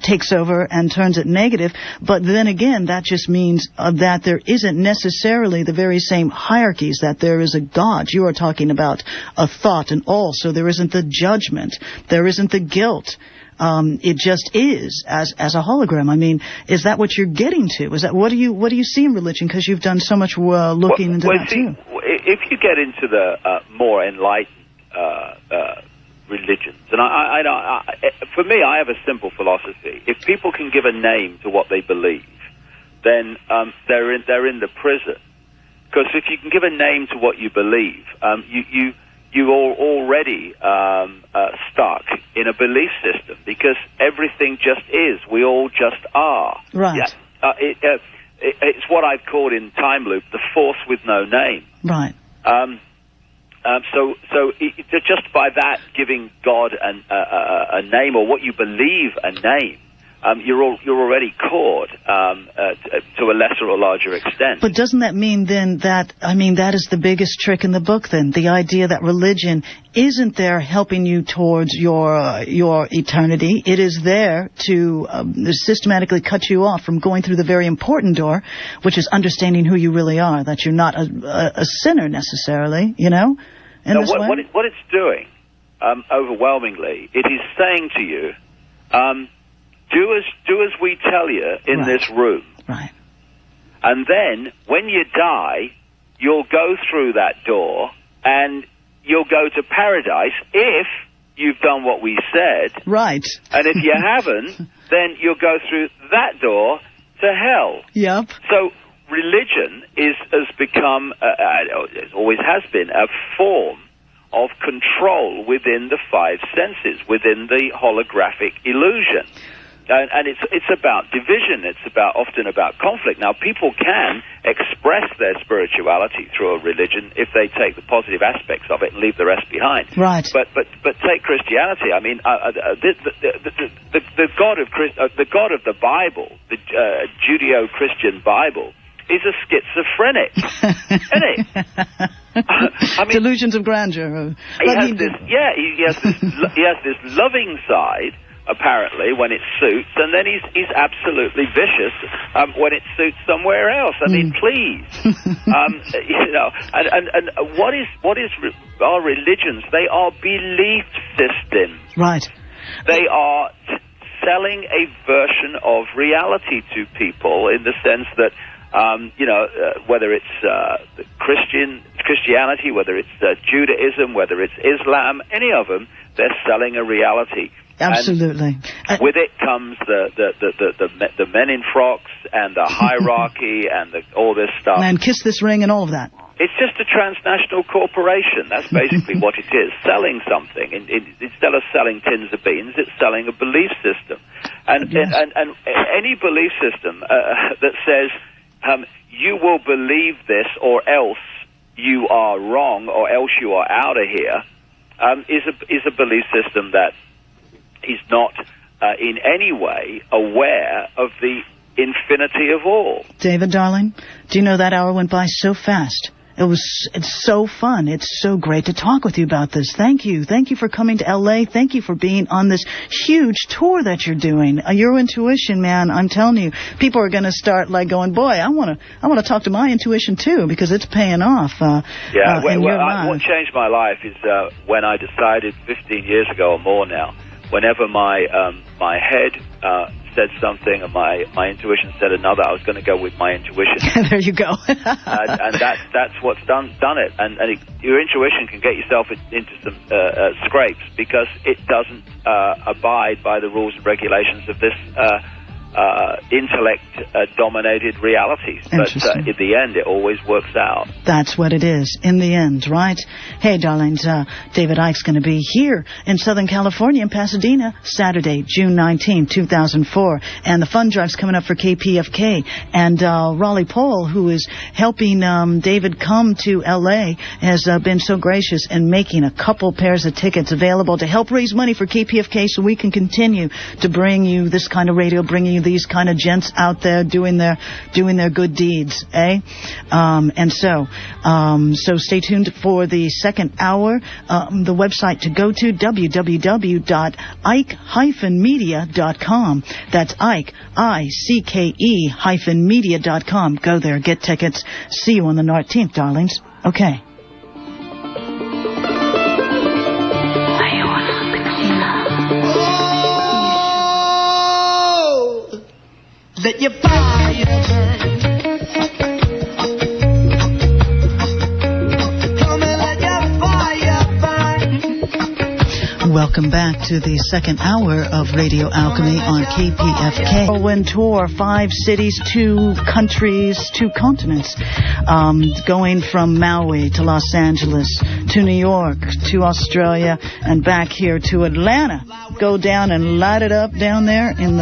takes over and turns it negative. But then again, that just means that there isn't necessarily the very same hierarchies, that there is a God. You are talking about a thought and all, so there isn't the judgment. There isn't the guilt. It just is as a hologram. I mean, is that what you're getting to? Is that what do you see in religion? Because you've done so much looking into that too. If you get into the more enlightened religions, and for me, I have a simple philosophy: if people can give a name to what they believe, then they're in the prison. Because if you can give a name to what you believe, you are already stuck in a belief system, because everything just is. We all just are. Right. Yeah. It's what I've called in Time Loop the force with no name. Right. So just by that giving God a name, or what you believe a name, you're already caught to a lesser or larger extent. But doesn't that mean then that is the biggest trick in the book then? The idea that religion isn't there helping you towards your eternity. It is there to systematically cut you off from going through the very important door, which is understanding who you really are, that you're not a sinner necessarily, What it's doing, overwhelmingly, it is saying to you, do as we tell you in this room. Right. And then, when you die, you'll go through that door, and you'll go to paradise if you've done what we said. Right. And if you haven't, then you'll go through that door to hell. Yep. So religion has become, it always has been, a form of control within the five senses, within the holographic illusion. And it's about division. It's often about conflict. Now, people can express their spirituality through a religion if they take the positive aspects of it and leave the rest behind. Right. But take Christianity. I mean, the God of the Bible, the Judeo-Christian Bible, is a schizophrenic, isn't it? I mean, delusions of grandeur. He has this loving side, apparently, when it suits, and then he's absolutely vicious when it suits somewhere else. I mean, please, and what is our religions? They are belief systems. Right. They are selling a version of reality to people, in the sense that whether it's Christianity, whether it's Judaism, whether it's Islam, any of them, they're selling a reality. Absolutely. And with it comes the men in frocks and the hierarchy and all this stuff. And kiss this ring and all of that. It's just a transnational corporation. That's basically what it is, selling something. Instead of selling tins of beans, it's selling a belief system. And any belief system that says you will believe this or else you are wrong, or else you are out of here, is a belief system that is not in any way aware of the infinity of all. David, darling, do you know that hour went by so fast? It's so fun. It's so great to talk with you about this. Thank you. Thank you for coming to L.A. Thank you for being on this huge tour that you're doing. Your intuition, man, I'm telling you, people are going to start like going, boy, I want to talk to my intuition too, because it's paying off. What changed my life is when I decided 15 years ago or more now, whenever my head said something and my intuition said another, I was going to go with my intuition. There you go. And that's what's done it. And your intuition can get yourself into some scrapes because it doesn't abide by the rules and regulations of this intellect-dominated realities. But in the end, it always works out. That's what it is, in the end, right? Hey, darlings, David Icke's going to be here in Southern California, in Pasadena, Saturday, June 19, 2004. And the fund drive's coming up for KPFK. And Raleigh Pohl, who is helping David come to L.A., has been so gracious in making a couple pairs of tickets available to help raise money for KPFK so we can continue to bring you this kind of radio, bringing you these kind of gents out there doing their good deeds, eh? And so stay tuned for the second hour. The website to go to, www.icke-media.com. That's Icke, ICKE-media.com. Go there, get tickets. See you on the 19th, darlings. Okay. Let your fire burn. Come and let your fire burn. Welcome back to the second hour of Radio Alchemy on KPFK. Whirlwind tour, 5 cities, 2 countries, 2 continents. Going from Maui to Los Angeles, to New York, to Australia, and back here to Atlanta. Go down and light it up down there in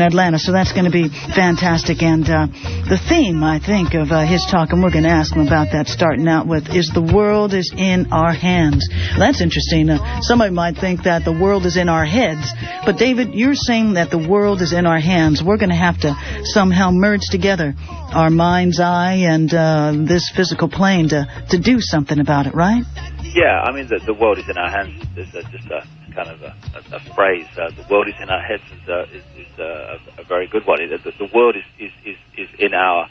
Atlanta. So that's going to be fantastic. And the theme, I think, of his talk, and we're going to ask him about that starting out with, is the world is in our hands. That's interesting. Somebody might think that the world is in our heads. But, David, you're saying that the world is in our hands. We're going to have to somehow merge together our mind's eye and this physical plane to do something about it, right? Yeah, I mean, the world is in our hands is just a kind of a phrase. The world is in our heads is a very good one. The world is in our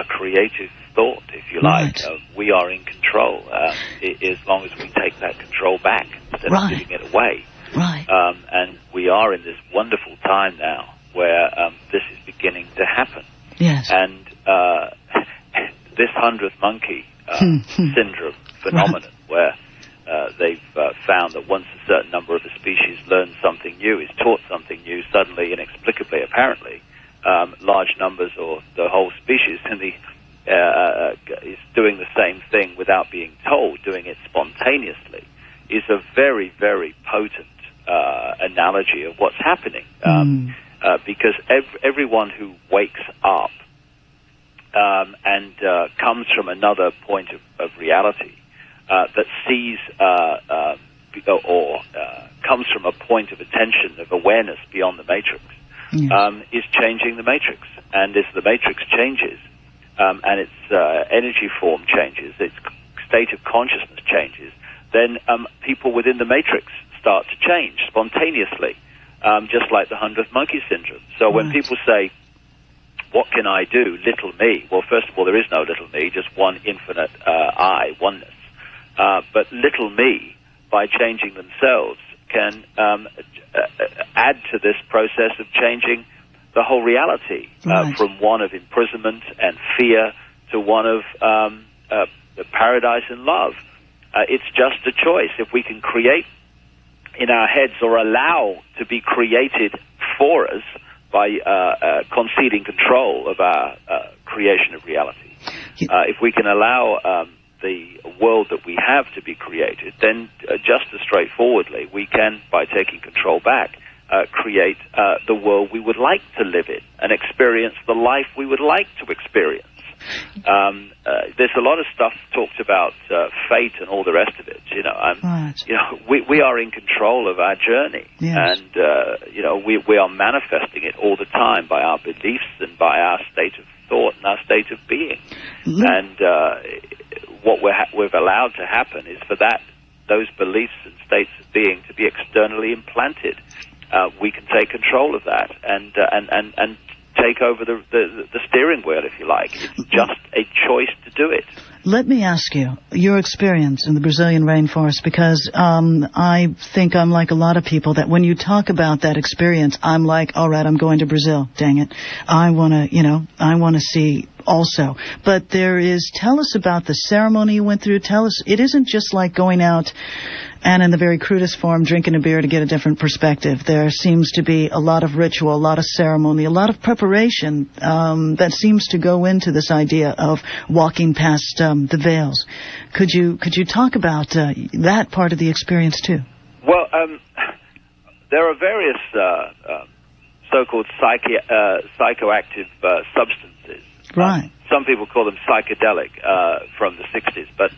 creative thought, if you like. Right. We are in control as long as we take that control back instead of giving it away. Right. And we are in this wonderful time now where this is beginning to happen. Yes. And this 100th monkey syndrome phenomenon, where they've found that once a certain number of a species learns something new, is taught something new, suddenly, inexplicably, apparently, large numbers or the whole species is doing the same thing without being told, doing it spontaneously, is a very, very potent analogy of what's happening. Because everyone who wakes up and comes from another point of reality, that sees or comes from a point of attention, of awareness beyond the matrix, is changing the matrix. And as the matrix changes, and its energy form changes, its state of consciousness changes, then people within the matrix start to change spontaneously, just like the 100th monkey syndrome. So when people say, what can I do, little me? Well, first of all, there is no little me, just one infinite I, oneness. But little me, by changing themselves, can add to this process of changing the whole reality, from one of imprisonment and fear to one of paradise and love. It's just a choice. If we can create in our heads, or allow to be created for us by conceding control of our creation of reality. If we can allow the world that we have to be created, then just as straightforwardly, we can, by taking control back, create the world we would like to live in and experience the life we would like to experience. There's a lot of stuff talked about fate and all the rest of it. We are in control of our journey, and we are manifesting it all the time by our beliefs and by our state of thought and our state of being. And what we've allowed to happen is for those beliefs and states of being to be externally implanted. We can take control of that and take over the steering wheel, if you like. It's just a choice to do it. Let me ask you your experience in the Brazilian rainforest, because I think I'm like a lot of people that when you talk about that experience, I'm like, all right, I'm going to Brazil. Dang it. I want to see also. But tell us about the ceremony you went through. Tell us, it isn't just like going out and in the very crudest form drinking a beer to get a different perspective. There seems to be a lot of ritual, a lot of ceremony, a lot of preparation that seems to go into this idea of walking past the veils. Could you talk about that part of the experience too? Well, there are various so-called psychoactive substances. Right. Some people call them psychedelic from the 60s, but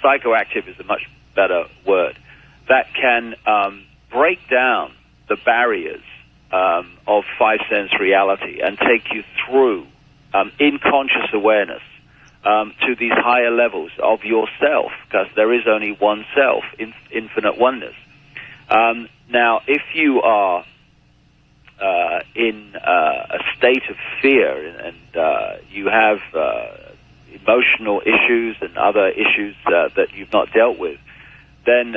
psychoactive is a much better word, that can break down the barriers of five-sense reality and take you through, in conscious awareness, to these higher levels of yourself, because there is only one self, infinite oneness. Now, if you are in a state of fear and you have emotional issues and other issues that you've not dealt with, then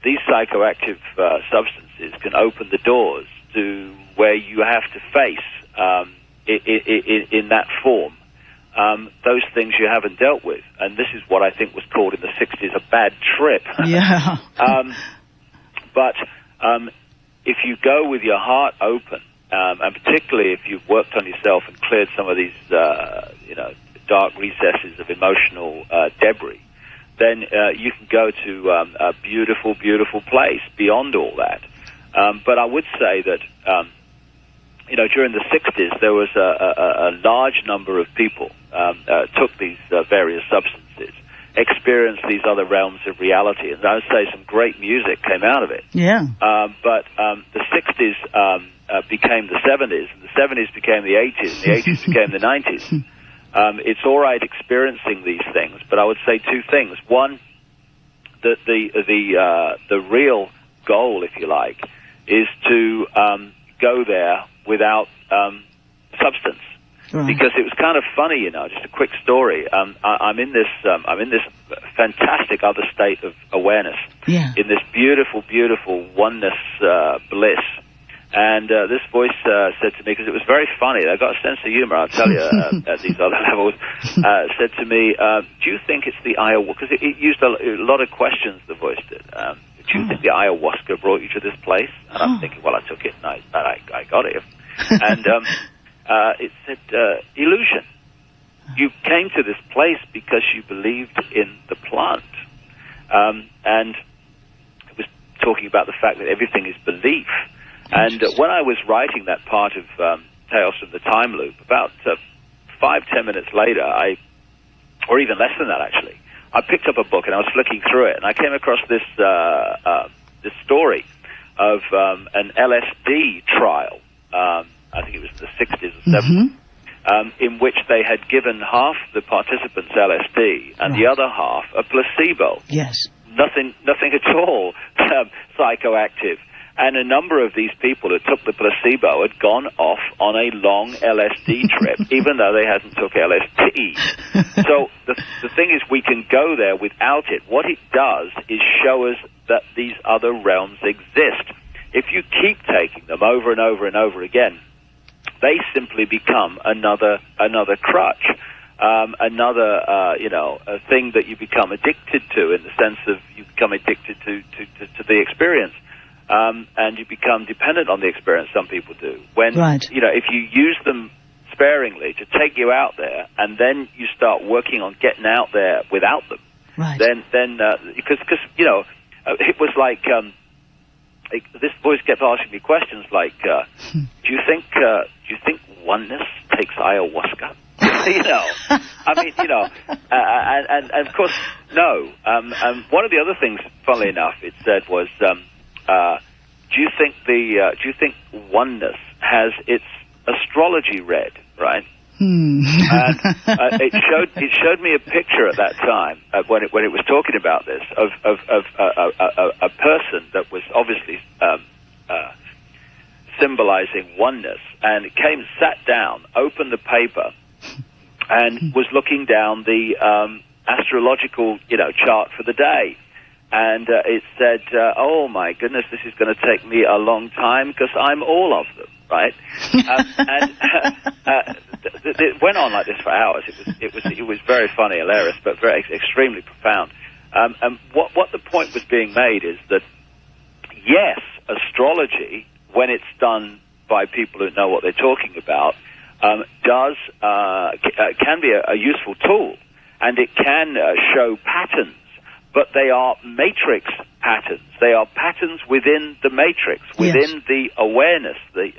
these psychoactive substances can open the doors to where you have to face, in that form, those things you haven't dealt with. And this is what I think was called in the 60s a bad trip. Yeah. But if you go with your heart open, and particularly if you've worked on yourself and cleared some of these, dark recesses of emotional debris, then you can go to a beautiful, beautiful place beyond all that. But I would say that, during the 60s, there was a large number of people took these various substances, experienced these other realms of reality, and I would say some great music came out of it. Yeah. But the 60s became the 70s, and the 70s became the 80s, and the 80s became the 90s. It's all right experiencing these things, but I would say two things. One, that the real goal, if you like, is to go there without substance. Right. Because it was kind of funny, just a quick story. I'm in this fantastic other state of awareness, in this beautiful, beautiful oneness bliss. And this voice said to me, because it was very funny, I got a sense of humor, I'll tell you, at these other levels, said to me, do you think it's the ayahuasca? Because it used a lot of questions, the voice did. Do you think the ayahuasca brought you to this place? And I'm thinking, well, I took it and I got it. And it said, illusion. You came to this place because you believed in the plant. And it was talking about the fact that everything is belief. And when I was writing that part of Tales from the Time Loop, about 5-10 minutes later, or even less than that actually, I picked up a book and I was flicking through it, and I came across this story of an LSD trial. I think it was in the 60s or 70s, in which they had given half the participants LSD and the other half a placebo. Yes. Nothing at all psychoactive. And a number of these people who took the placebo had gone off on a long LSD trip, even though they hadn't took LSD. So the thing is, we can go there without it. What it does is show us that these other realms exist. If you keep taking them over and over and over again, they simply become another crutch, a thing that you become addicted to, in the sense of you become addicted to the experience. And you become dependent on the experience, some people do. When, if you use them sparingly to take you out there, and then you start working on getting out there without them, then because it was like, this voice kept asking me questions like, do you think oneness takes ayahuasca? And of course, no. And one of the other things, funnily enough, it said was, do you think oneness has its astrology read, right? And it showed me a picture at that time when it was talking about this of a person that was obviously symbolizing oneness, and it sat down, opened the paper, and was looking down the astrological chart for the day. And it said, oh, my goodness, this is going to take me a long time because I'm all of them, right? It went on like this for hours. It was very funny, hilarious, but very extremely profound. And what the point was being made is that, yes, astrology, when it's done by people who know what they're talking about, can be a useful tool, and it can show patterns. But they are matrix patterns. They are patterns within the matrix, within the awareness, the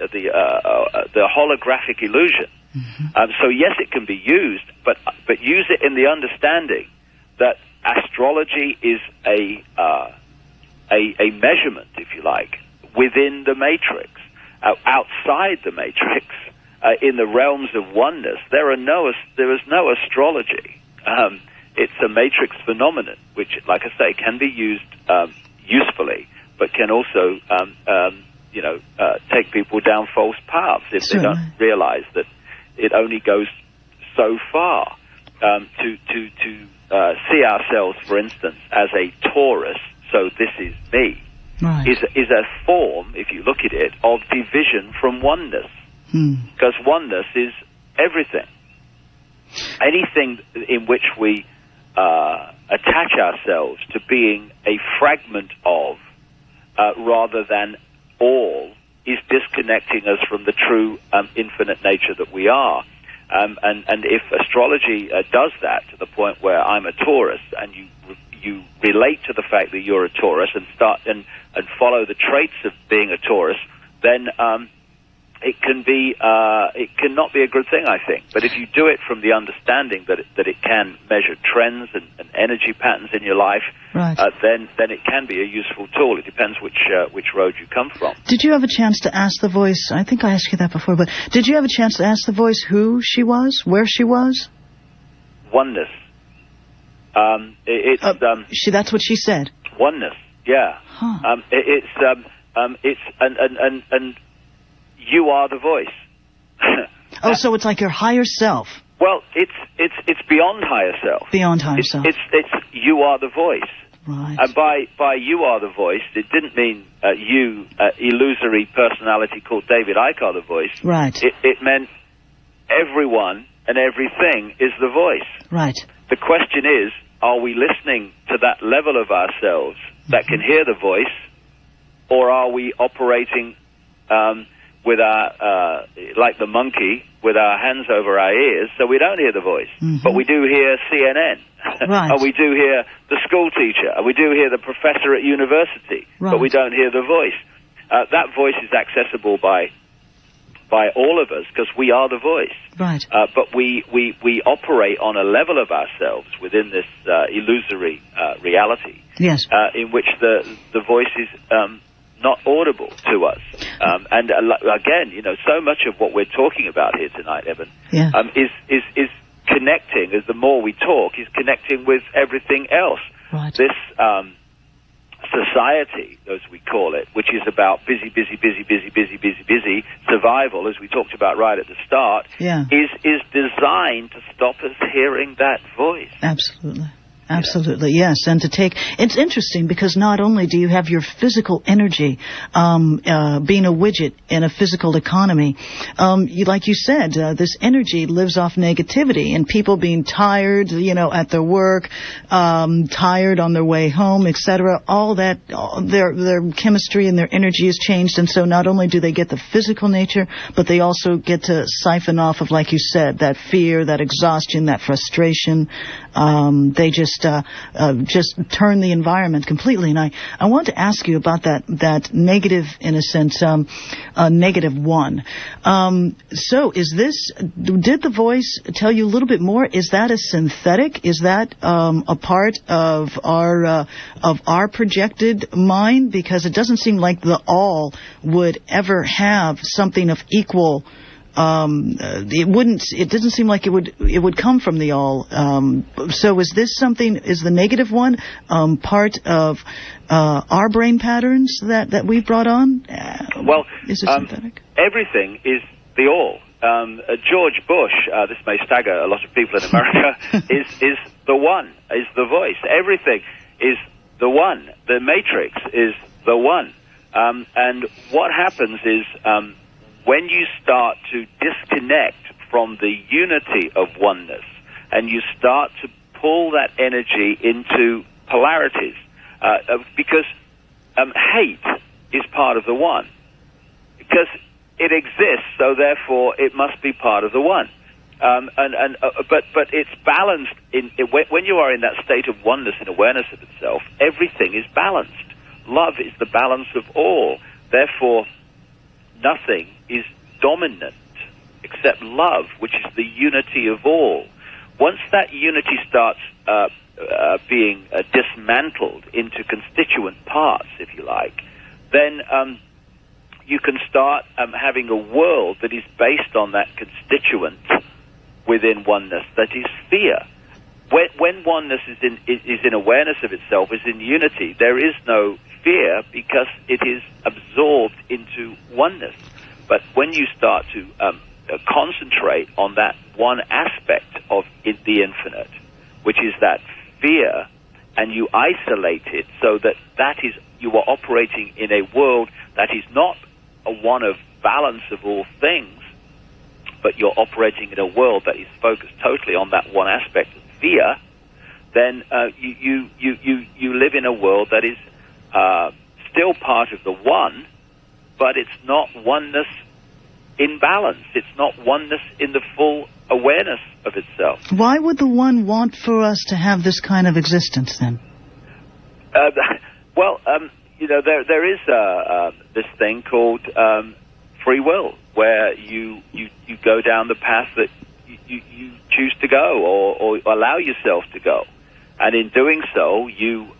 holographic illusion. So yes, it can be used, but use it in the understanding that astrology is a measurement, if you like, within the matrix. Outside the matrix, in the realms of oneness, there is no astrology. It's a matrix phenomenon, which, like I say, can be used usefully, but can also, take people down false paths if they don't realize that it only goes so far. To see ourselves, for instance, as a Taurus, so this is me, is a form, if you look at it, of division from oneness. Because oneness is everything. Anything in which we attach ourselves to being a fragment of, rather than all, is disconnecting us from the true infinite nature that we are. And if astrology does that to the point where I'm a Taurus, and you relate to the fact that you're a Taurus and start and follow the traits of being a Taurus, then it cannot be a good thing, I think. But if you do it from the understanding that it can measure trends and energy patterns in your life, then it can be a useful tool. It depends which road you come from. Did you have a chance to ask the voice? I think I asked you that before, but did you have a chance to ask the voice who she was, where she was? Oneness. That's what she said. Oneness. Yeah. Huh. And you are the voice. So it's like your higher self. Well, it's beyond higher self. Beyond higher self. It's you are the voice. Right. And by you are the voice, it didn't mean you, illusory personality called David Icke, are the voice. Right. It meant everyone and everything is the voice. Right. The question is, are we listening to that level of ourselves that can hear the voice, or are we operating with our, like the monkey, with our hands over our ears, so we don't hear the voice. But we do hear CNN. Right. And we do hear the school teacher. And we do hear the professor at university. Right. But we don't hear the voice. That voice is accessible by all of us, because we are the voice. Right. But we operate on a level of ourselves within this illusory reality. Yes. In which the voice is not audible to us. And again, so much of what we're talking about here tonight, Evan, is connecting, as the more we talk, is connecting with everything else. Right. This society, as we call it, which is about busy survival, as we talked about right at the start, is designed to stop us hearing that voice. Absolutely. Absolutely, yes. And it's interesting because not only do you have your physical energy being a widget in a physical economy, like you said, this energy lives off negativity and people being tired, at their work, tired on their way home, etc. All that, their chemistry and their energy is changed. And so not only do they get the physical nature, but they also get to siphon off of, like you said, that fear, that exhaustion, that frustration. They just turn the environment completely. And I want to ask you about that negative, in a sense, negative one. So did the voice tell you a little bit more? Is that a synthetic? Is that a part of our projected mind? Because it doesn't seem like the all would ever have something of equal it didn't seem like it would come from the all. So is the negative one part of our brain patterns that we brought on? Well, is it synthetic? Everything is the all. George Bush, this may stagger a lot of people in America, is the one, is the voice. Everything is the one. The matrix is the one. And what happens is when you start to disconnect from the unity of oneness and you start to pull that energy into polarities, because hate is part of the one. Because it exists, so therefore it must be part of the one. But it's balanced when you are in that state of oneness and awareness of itself. Everything is balanced. Love is the balance of all. Therefore, nothing is dominant except love, which is the unity of all. Once that unity starts being dismantled into constituent parts, if you like, then you can start having a world that is based on that constituent within oneness, that is fear. When oneness is in awareness of itself, is in unity, there is no fear because it is absorbed into oneness. But when you start to concentrate on that one aspect of the infinite, which is that fear, and you isolate it so that is, you are operating in a world that is not a one of balance of all things, but you're operating in a world that is focused totally on that one aspect of fear, then you live in a world that is still part of the one, but it's not oneness in balance. It's not oneness in the full awareness of itself. Why would the one want for us to have this kind of existence then? There is this thing called free will, where you go down the path that you choose to go or allow yourself to go. And in doing so, you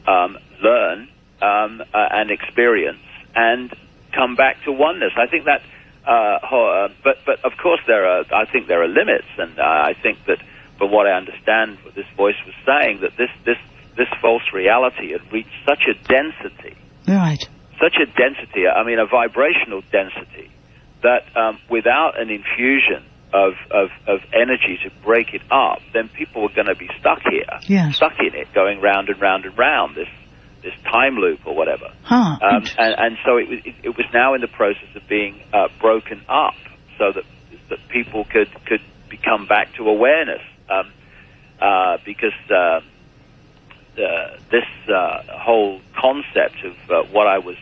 learn and experience and come back to oneness. I think that, but of course I think there are limits, and I think that, from what I understand, what this voice was saying, that this false reality had reached such a density. Right. Such a density, I mean a vibrational density, that without an infusion of energy to break it up, then people were going to be stuck here, stuck in it, going round and round and round, this time loop or whatever. And so it was now in the process of being broken up, so that people could come back to awareness, because this whole concept of what I was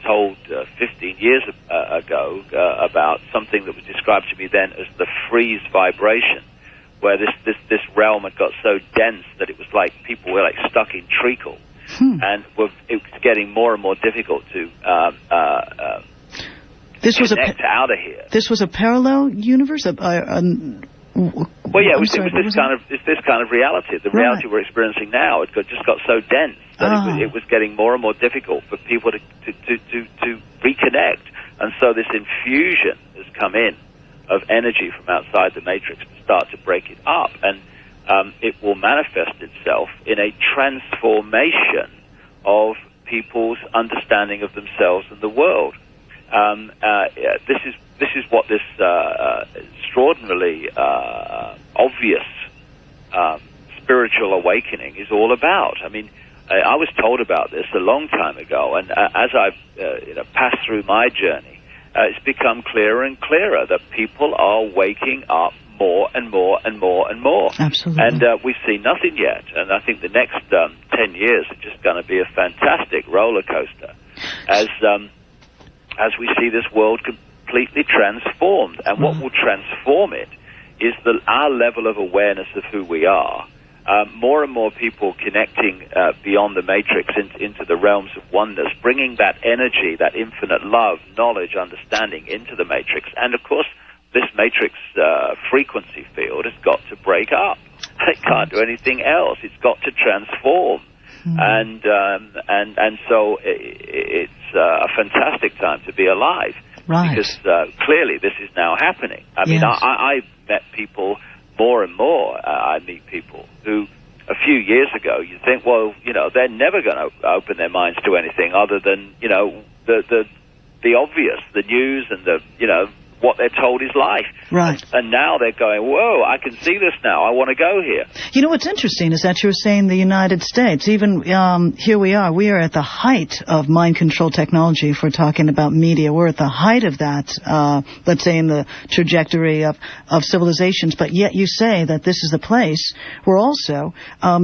told 15 years ago about something that was described to me then as the freeze vibration, where this realm had got so dense that it was like people were like stuck in treacle, and it was getting more and more difficult to connect out of here. This was a parallel universe? Well, yeah, it's this kind of reality. The reality we're experiencing now, it just got so dense that it was getting more and more difficult for people to reconnect. And so this infusion has come in of energy from outside the matrix to start to break it up. And it will manifest itself in a transformation of people's understanding of themselves and the world. This is what this extraordinarily obvious spiritual awakening is all about. I mean, I was told about this a long time ago, and as I've passed through my journey, it's become clearer and clearer that people are waking up more and more and more and more. Absolutely. And we've seen nothing yet, and I think the next 10 years are just going to be a fantastic roller coaster as we see this world completely transformed. And what will transform it is our level of awareness of who we are. More and more people connecting beyond the matrix into the realms of oneness, bringing that energy, that infinite love, knowledge, understanding into the matrix. And of course, this matrix frequency field has got to break up. It can't do anything else. It's got to transform. And so it's a fantastic time to be alive. Right. Because clearly this is now happening. I mean, I met people more and more. I meet people who, a few years ago, you think, well, they're never going to open their minds to anything other than, the obvious, the news and what they're told is life. Right. And now they're going, whoa, I can see this now. I want to go here. What's interesting is that you were saying the United States, even here we are at the height of mind control technology if we're talking about media. We're at the height of that, let's say in the trajectory of civilizations, but yet you say that this is the place where also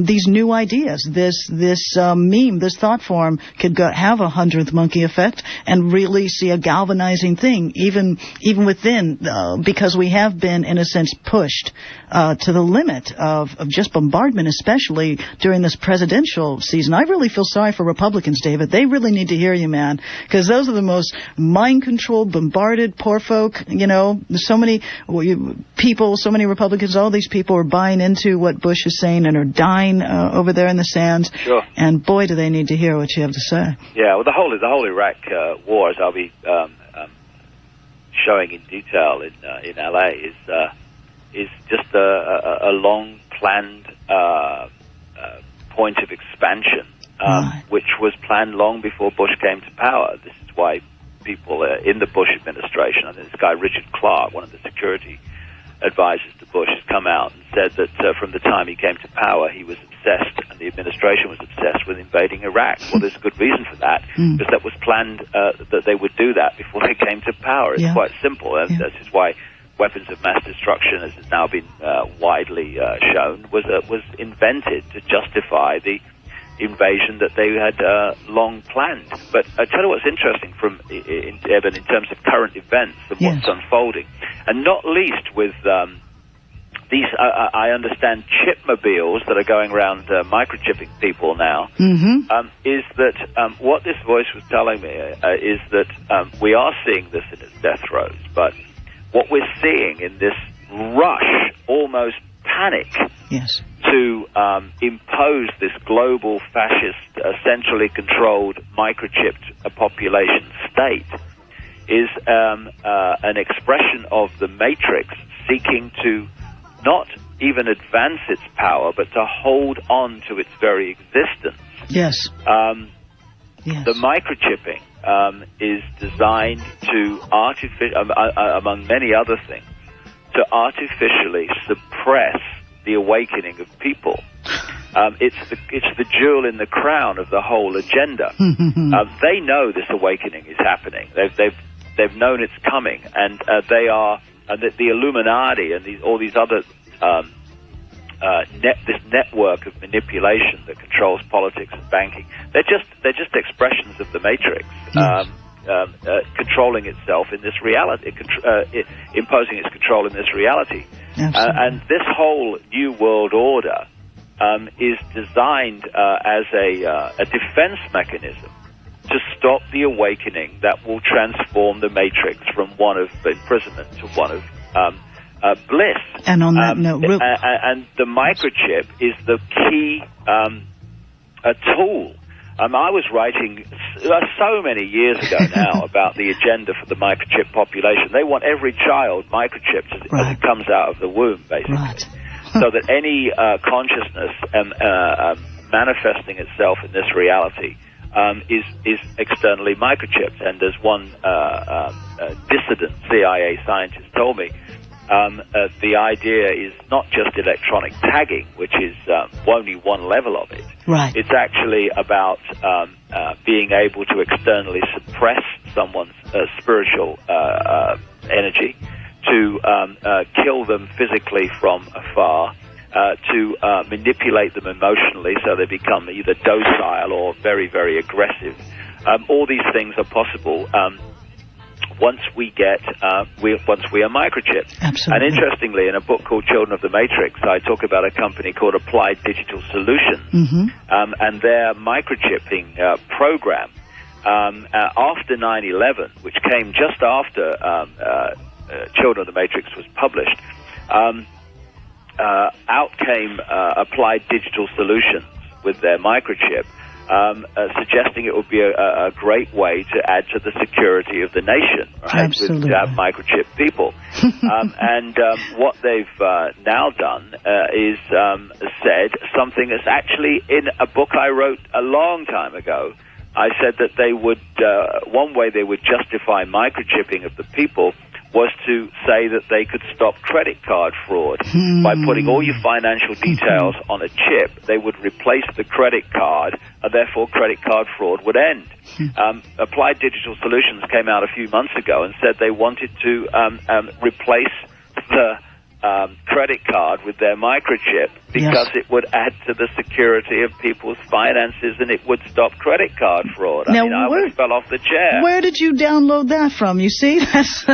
these new ideas, this meme, this thought form could have a 100th monkey effect and really see a galvanizing thing, even within, because we have been, in a sense, pushed to the limit of just bombardment, especially during this presidential season. I really feel sorry for Republicans, David. They really need to hear you, man, because those are the most mind-controlled, bombarded, poor folk. So many people, so many Republicans, all these people are buying into what Bush is saying and are dying over there in the sands. Sure. And boy, do they need to hear what you have to say. Yeah, well, the whole Iraq war, as I'll be showing in detail in LA, is just a long planned point of expansion, Right. which was planned long before Bush came to power. This is why people in the Bush administration, I think this guy Richard Clark, one of the security advisors to Bush, has come out and said that from the time he came to power, he was obsessed, and the administration was obsessed with invading Iraq. Well, there's a good reason for that, because that was planned that they would do that before they came to power. It's quite simple, and this is why weapons of mass destruction, as has now been widely shown, was invented to justify the invasion that they had long planned. But I tell you what's interesting Evan, in terms of current events and what's unfolding, and not least with these, I understand, chipmobiles that are going around microchipping people now, is that what this voice was telling me is that we are seeing this in its death throes, but what we're seeing in this rush, almost panic, to impose this global fascist, centrally controlled, microchipped population state is an expression of the Matrix seeking to not even advance its power, but to hold on to its very existence. Yes. The microchipping is designed to among many other things, to artificially suppress the awakening of people. It's the jewel in the crown of the whole agenda. They know this awakening is happening. They've known it's coming, and they are the Illuminati and all these other this network of manipulation that controls politics and banking. They're just expressions of the Matrix. Controlling itself in this reality, imposing its control in this reality. And this whole New World Order is designed as a defense mechanism to stop the awakening that will transform the Matrix from one of imprisonment to one of bliss. And on that note, and the microchip is the key tool. I was writing so many years ago now about the agenda for the microchip population. They want every child microchipped as it comes out of the womb, basically, so that any consciousness manifesting itself in this reality is externally microchipped. And as one dissident CIA scientist told me, the idea is not just electronic tagging, which is only one level of it. It's actually about being able to externally suppress someone's spiritual energy, to kill them physically from afar, to manipulate them emotionally so they become either docile or very, very aggressive. All these things are possible once we are microchipped. Absolutely. And interestingly, in a book called Children of the Matrix, I talk about a company called Applied Digital Solutions, and their microchipping program after 9/11, which came just after Children of the Matrix was published. Out came Applied Digital Solutions with their microchip, suggesting it would be a great way to add to the security of the nation, right? Absolutely. To have microchip people. And what they've now done is said something that's actually in a book I wrote a long time ago. I said that they would, one way they would justify microchipping of the people was to say that they could stop credit card fraud. By putting all your financial details on a chip, they would replace the credit card, and therefore credit card fraud would end. Applied Digital Solutions came out a few months ago and said they wanted to replace the credit card with their microchip because it would add to the security of people's finances and it would stop credit card fraud. I almost fell off the chair. Where did you download that from? You see, that's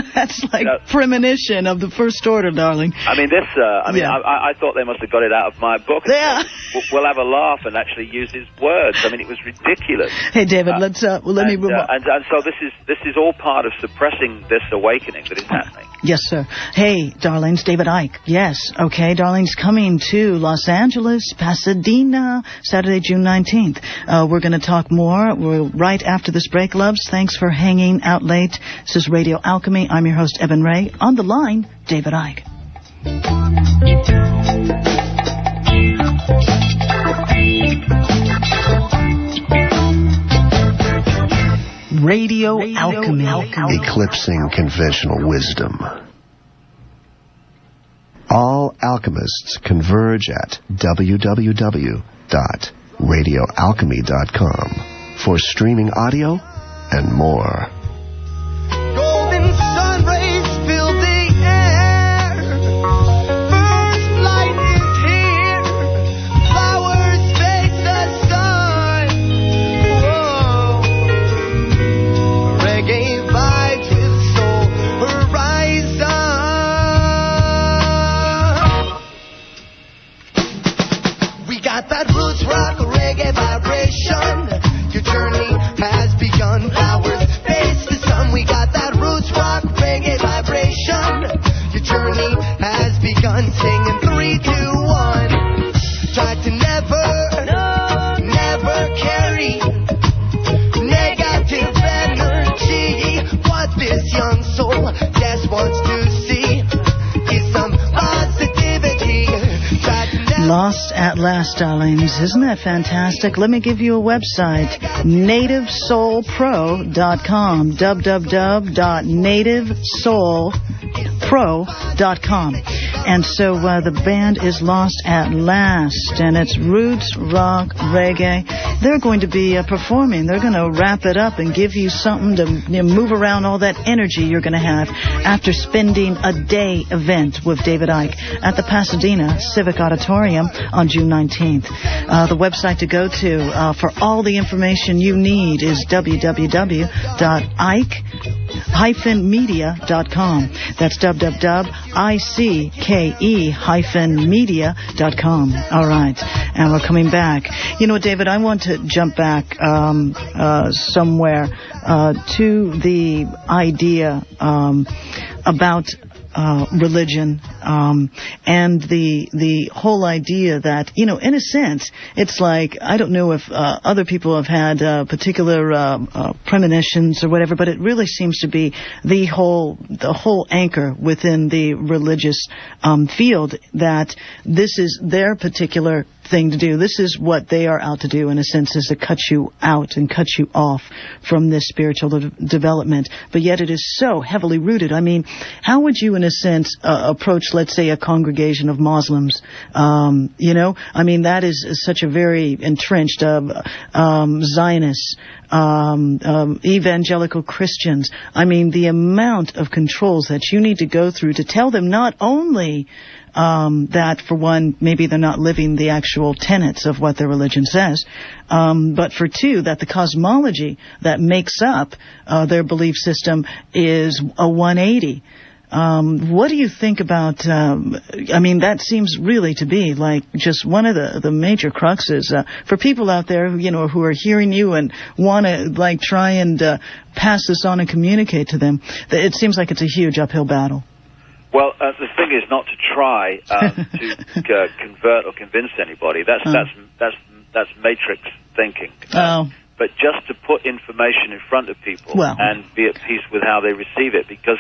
like premonition of the first order, darling. I mean, this. I thought they must have got it out of my book. Yeah. We'll have a laugh and actually use his words. I mean, it was ridiculous. Hey, David, let me move on. And so this is all part of suppressing this awakening that is happening. Yes, sir. Hey, darlings, David Icke. Yes, okay, darlings, coming to Los Angeles, Pasadena, Saturday, June 19th. We're going to talk more. We're right after this break, loves. Thanks for hanging out late. This is Radio Alchemy. I'm your host, Evan Ray. On the line, David Icke. Radio Alchemy. Eclipsing conventional wisdom. All alchemists converge at www.radioalchymy.com for streaming audio and more. Golden sun rays fill the air. First light is here. Flowers face the sun. Whoa. Reggae vibes with soul horizon. We got that roots rock reggae vibration. Your journey has begun. Flowers face the sun. We got that roots rock reggae vibration. Your journey has begun. Singing 3, 2, 1. Try to never carry negative energy. What this young soul just wants to see is some positivity. Try to never. Lost at last, darlings. Isn't that fantastic? Let me give you a website, nativesoulpro.com, www.nativesoulpro.com. And so the band is Lost at Last, and it's roots, rock, reggae. They're going to be performing. They're going to wrap it up and give you something to move around all that energy you're going to have after spending a day event with David Icke at the Pasadena Civic Auditorium on June 19th. The website to go to for all the information you need is www.icke-media.com. That's www.icke-media.com. All right. And we're coming back. You know what, David, I want to jump back somewhere to the idea about religion, and the whole idea that, in a sense, it's like, I don't know if other people have had particular premonitions or whatever, but it really seems to be the whole anchor within the religious field, that this is their particular thing to do. This is what they are out to do, in a sense, is to cut you out and cut you off from this spiritual development. But yet it is so heavily rooted. I mean, how would you, in a sense, approach, let's say, a congregation of Muslims? I mean, that is such a very entrenched Zionists, evangelical Christians. I mean, the amount of controls that you need to go through to tell them not only that, for one, maybe they're not living the actual tenets of what their religion says, but for two, that the cosmology that makes up their belief system is a 180. What do you think about, that seems really to be like just one of the major cruxes for people out there, who are hearing you and want to try and pass this on and communicate to them. It seems like it's a huge uphill battle. Well, the thing is not to try to convert or convince anybody. That's matrix thinking. Oh. But just to put information in front of people and be at peace with how they receive it, because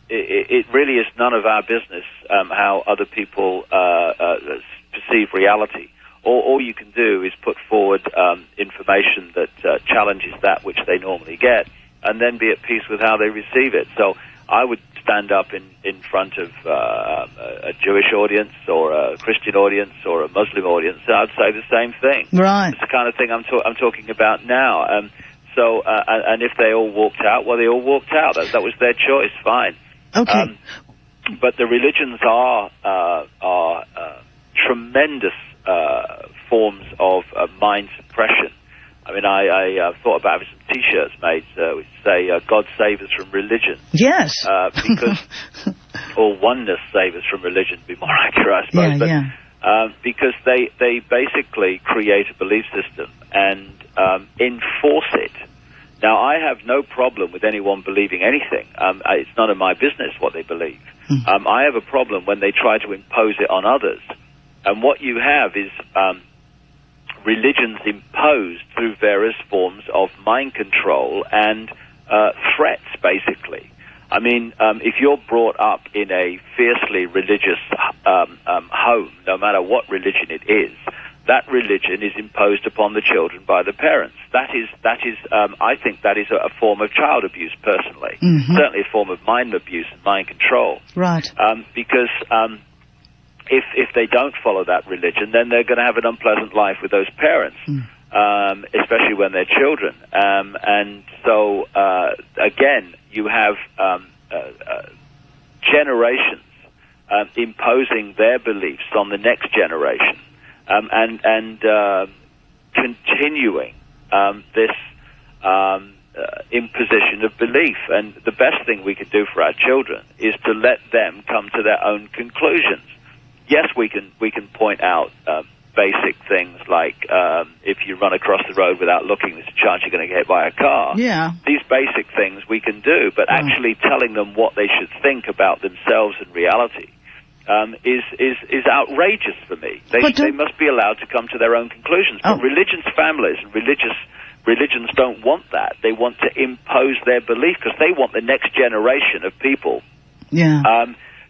it really is none of our business how other people perceive reality. All you can do is put forward information that challenges that which they normally get, and then be at peace with how they receive it. So I would stand up in front of a Jewish audience or a Christian audience or a Muslim audience, and I'd say the same thing. Right. It's the kind of thing I'm talking about now. And if they all walked out, well, they all walked out. That was their choice. Fine. Okay. But the religions are tremendous forms of mind suppression. I mean, I thought about having some T-shirts made which say, God save us from religion. Yes. Because, or oneness save us from religion, would be more accurate, I suppose. Because they basically create a belief system and enforce it. Now, I have no problem with anyone believing anything. It's none of my business what they believe. I have a problem when they try to impose it on others. And what you have is religions imposed through various forms of mind control and threats, basically. I mean, if you're brought up in a fiercely religious home, no matter what religion it is, that religion is imposed upon the children by the parents. That is. I think that is a form of child abuse, personally. Certainly a form of mind abuse and mind control. Right. Because if they don't follow that religion, then they're going to have an unpleasant life with those parents, especially when they're children. And so, again, you have generations imposing their beliefs on the next generation, and continuing this imposition of belief. And the best thing we can do for our children is to let them come to their own conclusions. Yes, we can point out basic things like if you run across the road without looking, there's a chance you're going to get hit by a car. Yeah. These basic things we can do, but actually telling them what they should think about themselves and reality is outrageous for me. They must be allowed to come to their own conclusions. But religions, families, and religions don't want that. They want to impose their belief because they want the next generation of people. Yeah.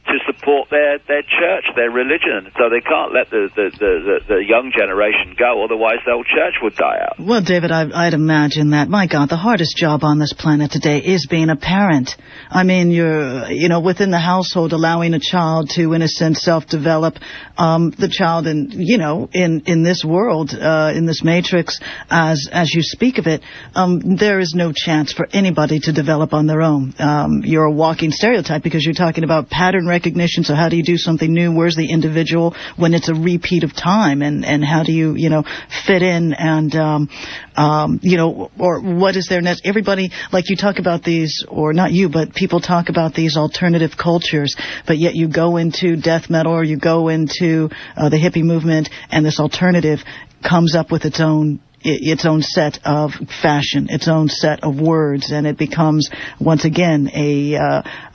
To support their church, their religion. So they can't let the young generation go, otherwise the whole church would die out. Well, David, I'd imagine that. My God, the hardest job on this planet today is being a parent. I mean, you're, within the household, allowing a child to, in a sense, self-develop. The child, in this world, in this matrix, as you speak of it, there is no chance for anybody to develop on their own. You're a walking stereotype because you're talking about pattern recognition. So how do you do something new? Where's the individual when it's a repeat of time? And how do you, fit in and, or what is their next? Everybody, like you talk about these, or not you, but people talk about these alternative cultures, but yet you go into death metal or you go into the hippie movement, and this alternative comes up with its own set of fashion, its own set of words, and it becomes, once again,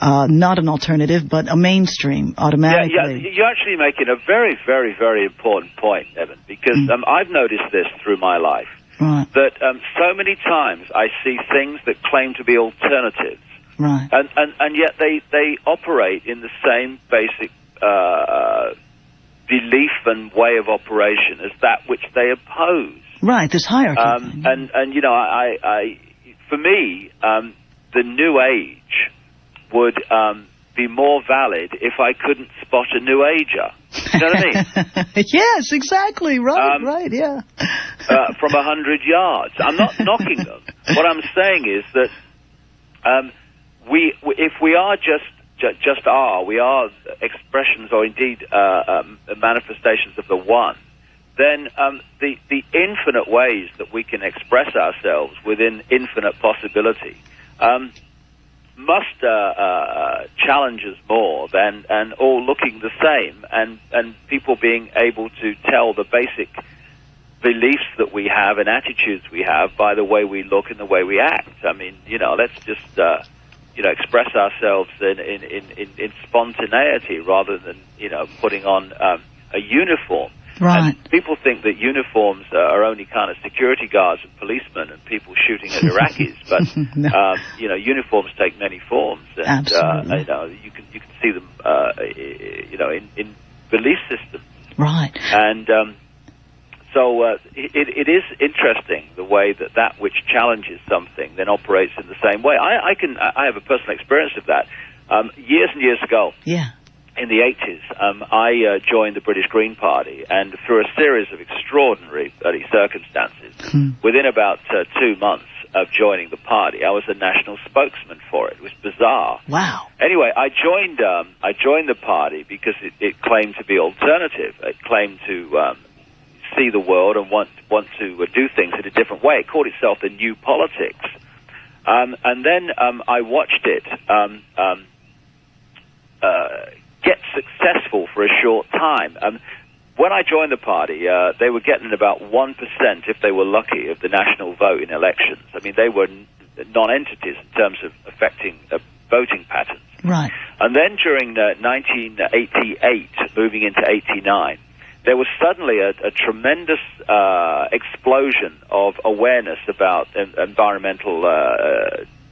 not an alternative, but a mainstream automatically. Yeah, you're actually making a very, very, very important point, Evan, because I've noticed this through my life, that so many times I see things that claim to be alternatives, and yet they operate in the same basic belief and way of operation as that which they oppose. Right, this hierarchy. For me, the New Age would be more valid if I couldn't spot a New Ager. You know what I mean? Yes, exactly. Right, yeah. From 100 yards. I'm not knocking them. What I'm saying is that if we are we are expressions or indeed manifestations of the one, then the infinite ways that we can express ourselves within infinite possibility must challenge us more than and all looking the same, and people being able to tell the basic beliefs that we have and attitudes we have by the way we look and the way we act. I mean, let's just express ourselves in spontaneity rather than putting on a uniform. Right. And people think that uniforms are only kind of security guards and policemen and people shooting at Iraqis, but No. Uniforms take many forms, and Absolutely. you can see them, in belief systems. Right. And so it is interesting the way that which challenges something then operates in the same way. I have a personal experience of that. Years and years ago, Yeah. in the 80s, I joined the British Green Party, and through a series of extraordinary early circumstances, within about 2 months of joining the party, I was a national spokesman for it. It was bizarre. Wow. Anyway, I joined the party because it claimed to be alternative. It claimed to see the world and want to do things in a different way. It called itself the New Politics. And then I watched it get successful for a short time. When I joined the party, they were getting about 1%, if they were lucky, of the national vote in elections. I mean, they were non-entities in terms of affecting voting patterns. Right. And then during 1988, moving into 89, there was suddenly a tremendous explosion of awareness about environmental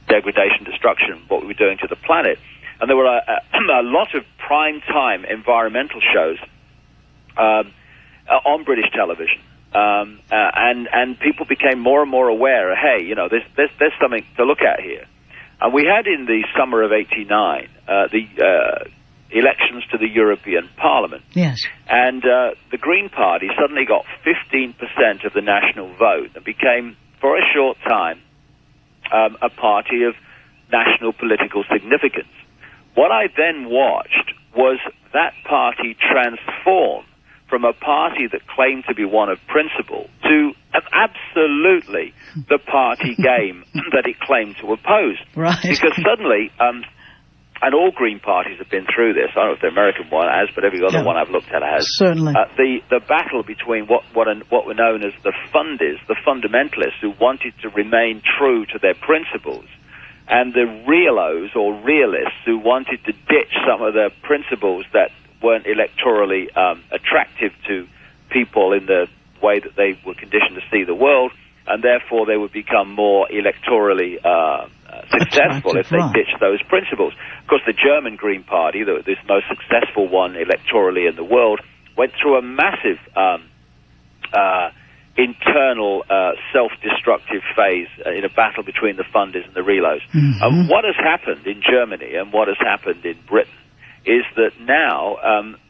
degradation, destruction, what we were doing to the planet. And there were a lot of prime-time environmental shows on British television. And people became more and more aware, hey, there's something to look at here. And we had in the summer of 89 the elections to the European Parliament. Yes. And the Green Party suddenly got 15% of the national vote and became, for a short time, a party of national political significance. What I then watched was that party transform from a party that claimed to be one of principle to absolutely the party game that it claimed to oppose. Right. Because suddenly, and all Green parties have been through this. I don't know if the American one has, but every other one I've looked at has. Certainly. The battle between what were known as the fundies, the fundamentalists who wanted to remain true to their principles, and the realos or realists who wanted to ditch some of the principles that weren't electorally attractive to people in the way that they were conditioned to see the world, and therefore they would become more electorally successful if they ditched those principles. Of course, the German Green Party, this most successful one electorally in the world, went through a massive internal self-destructive phase in a battle between the fundies and the relos. What has happened in Germany and what has happened in Britain is that now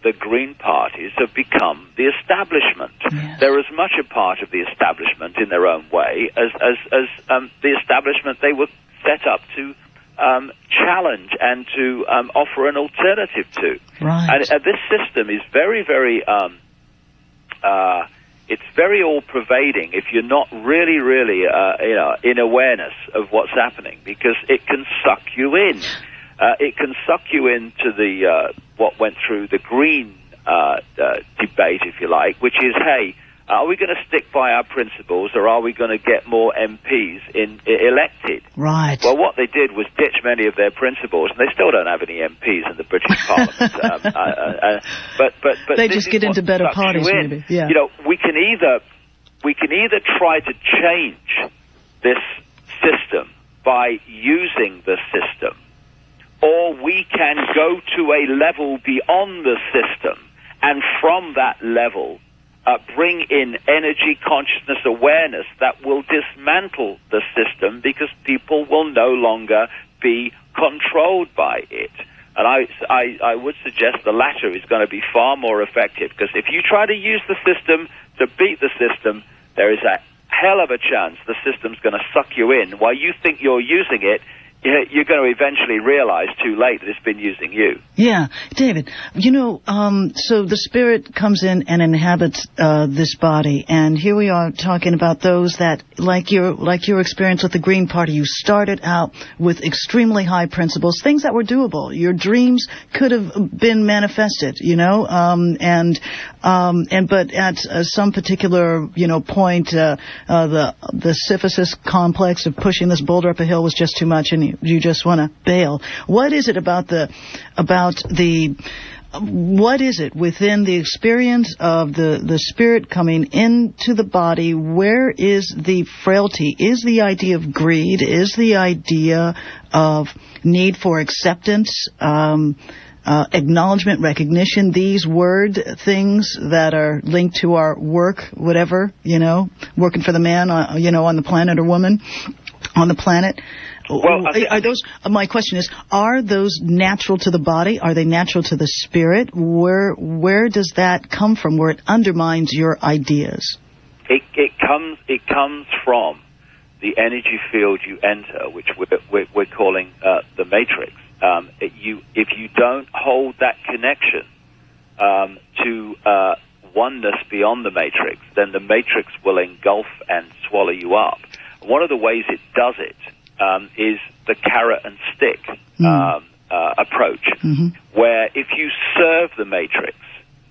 the Green parties have become the establishment. Yes. They're as much a part of the establishment in their own way as the establishment they were set up to challenge and to offer an alternative to. Right. And this system is very, very... it's very all-pervading if you're not really, really, in awareness of what's happening, because it can suck you in. It can suck you into the what went through the Green debate, if you like, which is, hey, are we going to stick by our principles, or are we going to get more MPs elected? Right. Well, what they did was ditch many of their principles, and they still don't have any MPs in the British Parliament. But they just get into better parties, maybe. Yeah. We can either try to change this system by using the system, or we can go to a level beyond the system, and from that level bring in energy, consciousness, awareness that will dismantle the system, because people will no longer be controlled by it. And I would suggest the latter is going to be far more effective, because if you try to use the system to beat the system, there is a hell of a chance the system's going to suck you in. While you think you're using it, you're going to eventually realize too late that it's been using you. Yeah. David, so the spirit comes in and inhabits this body, and here we are talking about those that, like your experience with the Green Party, you started out with extremely high principles, things that were doable. Your dreams could have been manifested, but at some particular, point, the Sisyphus complex of pushing this boulder up a hill was just too much, and you just want to bail. What is it about the what is it within the experience of the spirit coming into the body? Where is the frailty? Is the idea of greed? Is the idea of need for acceptance, acknowledgement, recognition, these word things that are linked to our work, whatever, working for the man, on the planet or woman on the planet? Well, are those? My question is: are those natural to the body? Are they natural to the spirit? Where does that come from? Where it undermines your ideas? It comes from the energy field you enter, which we're calling the matrix. If you don't hold that connection to oneness beyond the matrix, then the matrix will engulf and swallow you up. One of the ways it does it is the carrot and stick approach, where if you serve the matrix,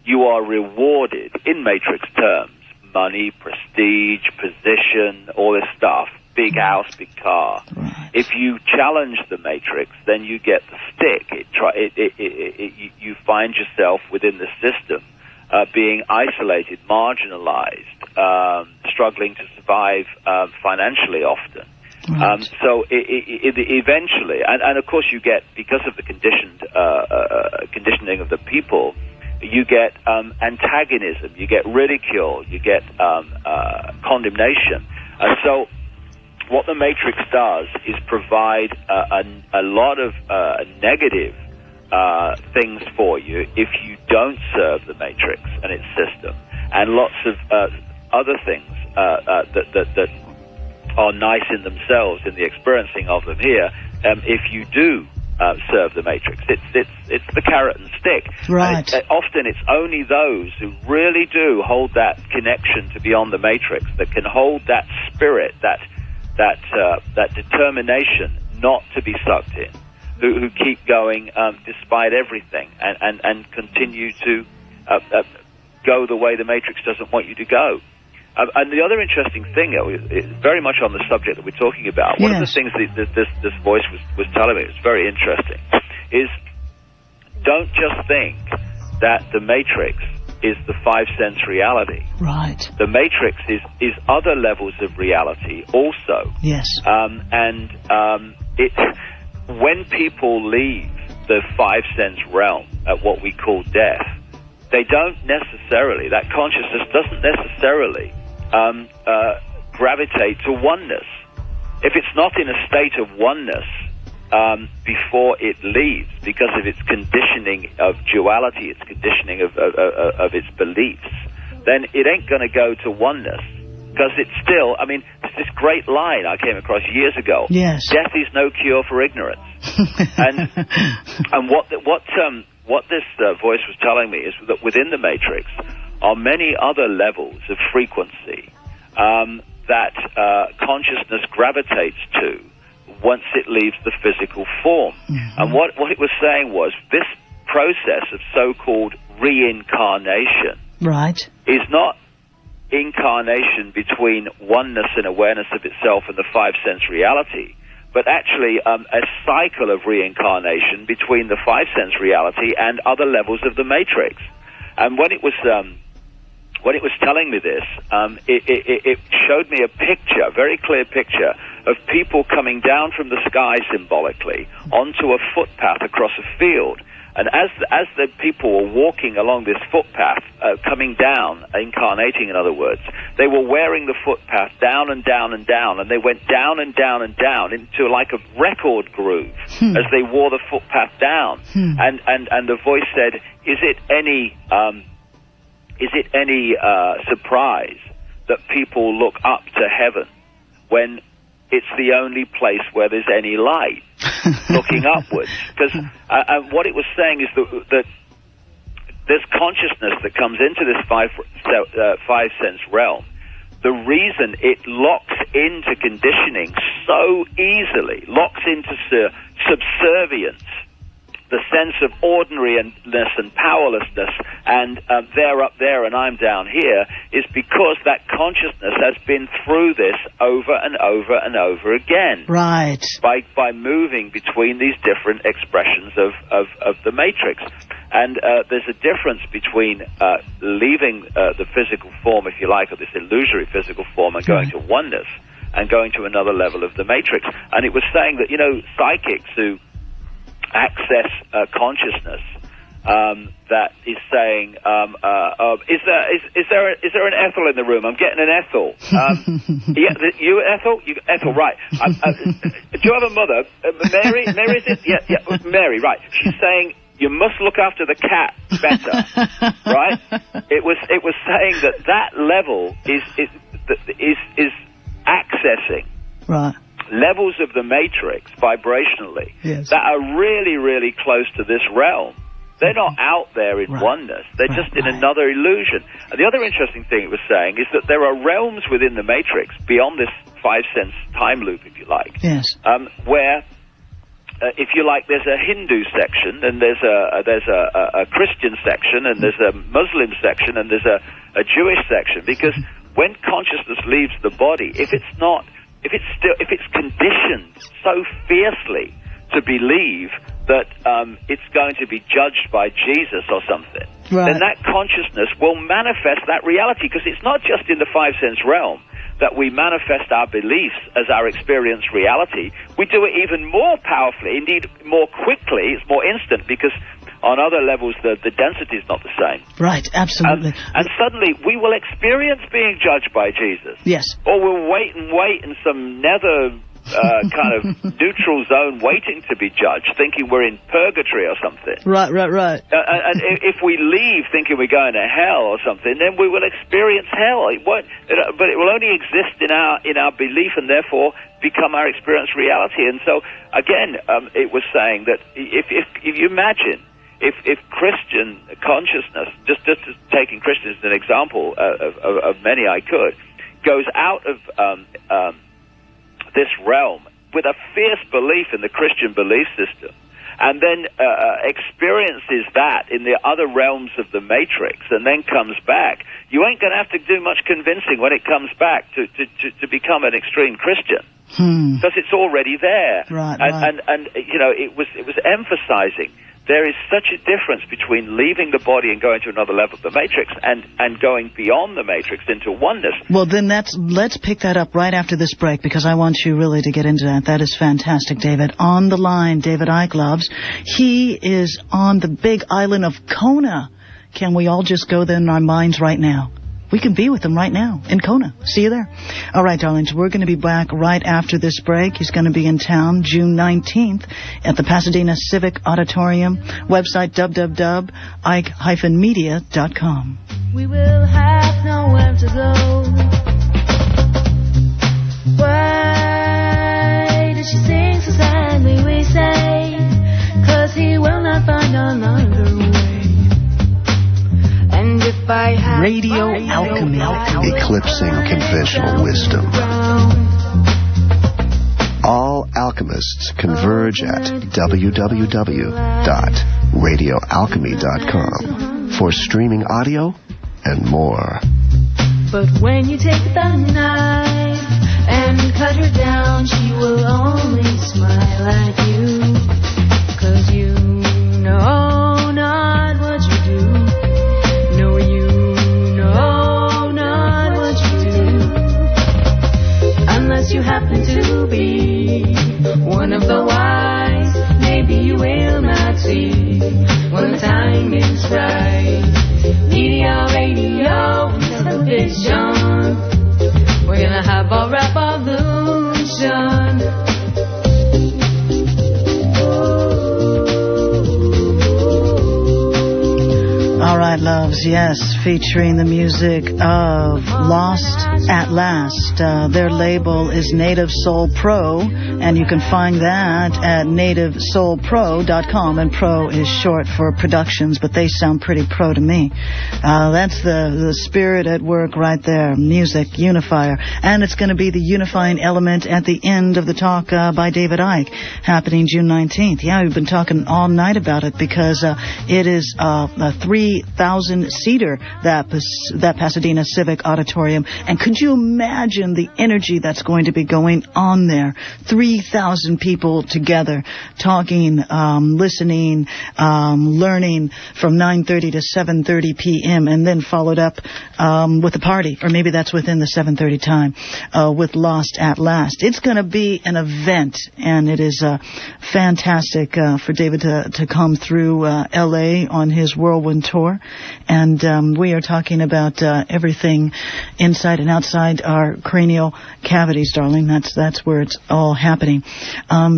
you are rewarded in matrix terms: money, prestige, position, all this stuff, big house, big car. Right. If you challenge the matrix, then you get the stick. You find yourself within the system being isolated, marginalized, struggling to survive financially often. Right. So eventually, and of course you get, because of the conditioning of the people, you get antagonism, you get ridicule, you get condemnation. So what the matrix does is provide a lot of negative things for you if you don't serve the matrix and its system, and lots of other things that are nice in themselves in the experiencing of them here. If you do serve the matrix, it's the carrot and stick. Right. And often it's only those who really do hold that connection to beyond the matrix that can hold that spirit, that determination not to be sucked in, who keep going despite everything, and continue to go the way the matrix doesn't want you to go. And the other interesting thing, very much on the subject that we're talking about, one of the things that this voice was telling me, it's very interesting, is don't just think that the matrix is the five-sense reality. Right. The matrix is other levels of reality also. Yes. When people leave the five-sense realm at what we call death, they don't necessarily, that consciousness doesn't necessarily gravitate to oneness. If it's not in a state of oneness before it leaves, because of its conditioning of duality, its conditioning of its beliefs, then it ain't going to go to oneness, because it's still, there's this great line I came across years ago. Yes. Death is no cure for ignorance. and what this voice was telling me is that within the matrix are many other levels of frequency that consciousness gravitates to once it leaves the physical form. And what it was saying was this process of so-called reincarnation is not incarnation between oneness and awareness of itself and the five-sense reality, but actually a cycle of reincarnation between the five-sense reality and other levels of the matrix. And when it was telling me this, it showed me a picture, a very clear picture, of people coming down from the sky symbolically onto a footpath across a field. And as the people were walking along this footpath, coming down, incarnating in other words, they were wearing the footpath down and down and down, and they went down and down and down into like a record groove as they wore the footpath down. And the voice said, is it any surprise that people look up to heaven when it's the only place where there's any light, looking upwards? Because what it was saying is that this consciousness that comes into this five-sense realm, the reason it locks into conditioning so easily, locks into subservience, the sense of ordinariness and powerlessness, and they're up there and I'm down here, is because that consciousness has been through this over and over and over again. Right. By moving between these different expressions of the matrix. And there's a difference between leaving the physical form, if you like, or this illusory physical form, and going to oneness, and going to another level of the matrix. And it was saying that, psychics who access consciousness, that is saying, is there an Ethel in the room? I'm getting an Ethel. You Ethel? Ethel, right. Do you have a mother? Mary? Mary, is it? Yeah, Mary, right. She's saying, you must look after the cat better, right? It was saying that level is accessing levels of the matrix vibrationally that are really, really close to this realm. They're not out there in oneness. They're just in another illusion. And the other interesting thing it was saying is that there are realms within the matrix beyond this 5-sense time loop, if you like, where, if you like, there's a Hindu section, and there's a Christian section, and there's a Muslim section, and there's a Jewish section. Because when consciousness leaves the body, if it's conditioned so fiercely to believe that it's going to be judged by Jesus or something, then that consciousness will manifest that reality, because it's not just in the 5-sense realm that we manifest our beliefs as our experienced reality. We do it even more powerfully, indeed more quickly. It's more instant, because on other levels the density is not the same. Right, absolutely. And suddenly we will experience being judged by Jesus. Yes. Or we'll wait in some nether kind of neutral zone waiting to be judged, thinking we're in purgatory or something. Right. And if we leave thinking we're going to hell or something, then we will experience hell. But it will only exist in our belief, and therefore become our experienced reality. And so, again, it was saying that if you imagine, if Christian consciousness, just taking Christians as an example of many I could, goes out of this realm with a fierce belief in the Christian belief system, and then experiences that in the other realms of the matrix, and then comes back, you ain't going to have to do much convincing when it comes back to become an extreme Christian, because it's already there. And it was emphasizing there is such a difference between leaving the body and going to another level of the matrix, and going beyond the matrix into oneness. Well, then let's pick that up right after this break, because I want you really to get into that. That is fantastic, David. On the line, David Icke, loves. He is on the big island of Kona. Can we all just go there in our minds right now? We can be with him right now in Kona. See you there. All right, darlings, we're going to be back right after this break. He's going to be in town June 19th at the Pasadena Civic Auditorium. Website www.ike-media.com. We will have nowhere to go. Why does she sing so sadly, we say? 'Cause he will not find another way. And if I have Radio Alchemy, eclipsing conventional wisdom. All alchemists converge at www.radioalchymy.com for streaming audio and more. But when you take the knife and cut her down, she will only smile at you. 'Cause you know not what you do. No, you know not what you do. Unless you happen to be one of the wise, maybe you will not see when the time is right. Media, radio, television, we're gonna have a revolution. All right, loves, yes, featuring the music of Lost at Last. Their label is Native Soul Pro, and you can find that at nativesoulpro.com, and pro is short for productions, but they sound pretty pro to me. That's the spirit at work right there, music, unifier, and it's going to be the unifying element at the end of the talk by David Icke, happening June 19th. Yeah, we've been talking all night about it, because it is a 3,000 Cedar, that Pasadena Civic Auditorium. And could you imagine the energy that's going to be going on there? 3,000 people together, talking, listening, learning from 9:30 to 7:30 p.m. and then followed up with a party, or maybe that's within the 7:30 time, with Lost at Last. It's going to be an event, and it is fantastic for David to come through L.A. on his whirlwind tour. And we are talking about everything inside and outside our cranial cavities, darling. That's where it's all happening.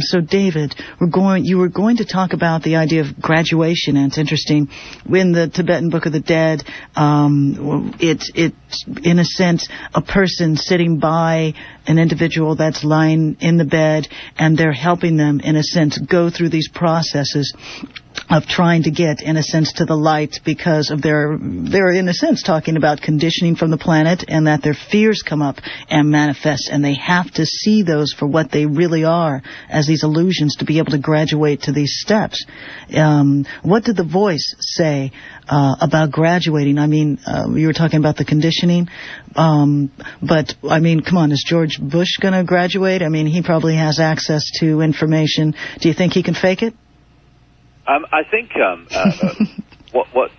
So, David, you were going to talk about the idea of graduation, and it's interesting. In the Tibetan Book of the Dead, it's in a sense a person sitting by an individual that's lying in the bed, and they're helping them, in a sense, go through these processes of trying to get, in a sense, to the light, because of they're in a sense talking about conditioning from the planet, and that their fears come up and manifest, and they have to see those for what they really are, as these illusions, to be able to graduate to these steps. What did the voice say about graduating? I mean, you were talking about the conditioning, but I mean, come on, is George Bush going to graduate? I mean, he probably has access to information. Do you think he can fake it? I think what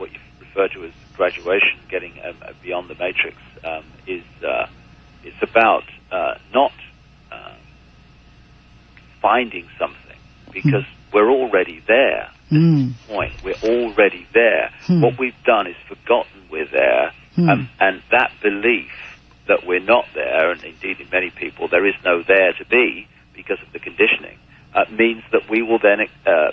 you refer to as graduation, getting beyond the matrix, is it's about not finding something, because we're already there. At this point, we're already there. What we've done is forgotten we're there, and that belief that we're not there, and indeed in many people there is no there to be because of the conditioning, means that we will then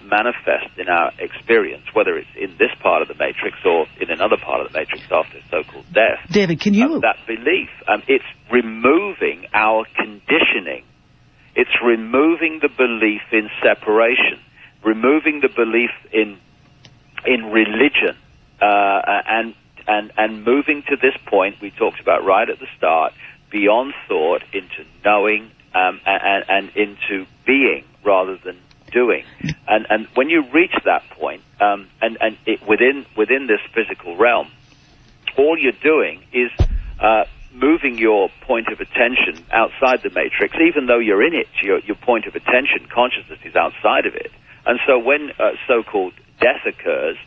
manifest in our experience, whether it's in this part of the matrix or in another part of the matrix after so-called death. David, can you... that belief, it's removing our conditioning. It's removing the belief in separation, removing the belief in religion, and moving to this point we talked about right at the start, beyond thought into knowing, and into being rather than doing. And when you reach that point, within this physical realm, all you're doing is moving your point of attention outside the matrix. Even though you're in it, your point of attention, consciousness, is outside of it. And so when so-called death occurs,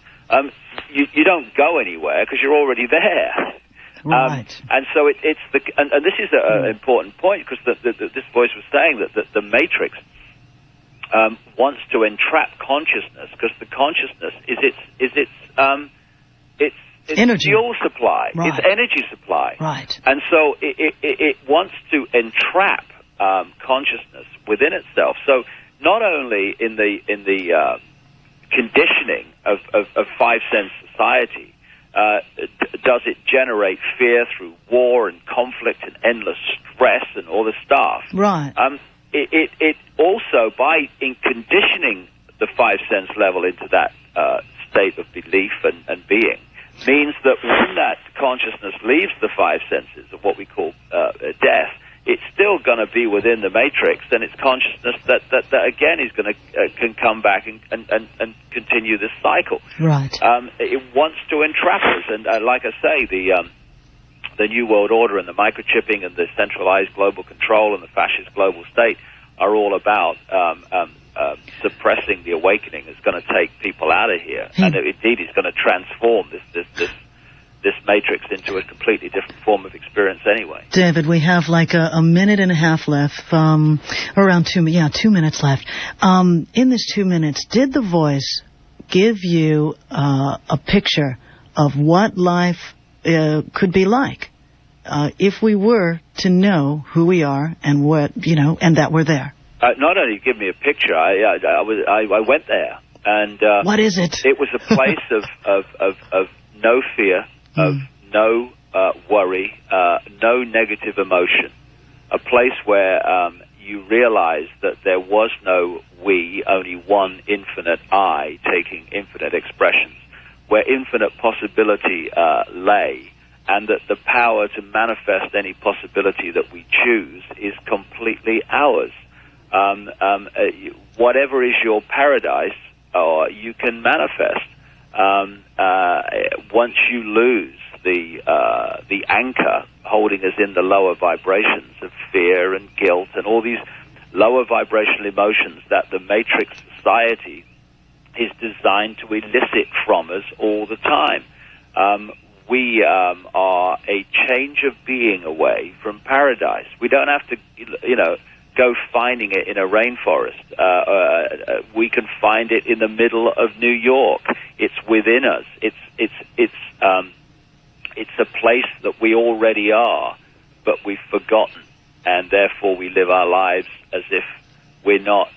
you don't go anywhere because you're already there. Right. And so it's and this is an important point, because this voice was saying that the matrix wants to entrap consciousness, because the consciousness is its energy fuel supply, right. Its energy supply, right. And so it wants to entrap consciousness within itself. So not only in the conditioning of five sense society does it generate fear through war and conflict and endless stress and all this stuff. Right. It also, by conditioning the five sense level into that state of belief and being, means that when that consciousness leaves the five senses of what we call death, it's still going to be within the matrix, and it's consciousness that again is going to can come back and continue this cycle. Right. It wants to entrap us, and like I say, the New World Order and the microchipping and the centralized global control and the fascist global state are all about suppressing the awakening. It's going to take people out of here, and indeed it's going to transform this matrix into a completely different form of experience anyway. David, we have like a minute and a half left, around 2 minutes left. In this 2 minutes, did the voice give you a picture of what life could be like if we were to know who we are and what, and that we're there? Not only give me a picture, I went there, and what is it? It was a place of no fear, of no worry, no negative emotion, a place where you realize that there was no we, only one infinite I taking infinite expressions, where infinite possibility lay, and that the power to manifest any possibility that we choose is completely ours. Whatever is your paradise, you can manifest. once you lose the anchor holding us in the lower vibrations of fear and guilt and all these lower vibrational emotions that the matrix society is designed to elicit from us all the time. We are a change of being away from paradise. We don't have to, go finding it in a rainforest. We can find it in the middle of New York. It's within us. It's a place that we already are, but we've forgotten, and therefore we live our lives as if we're not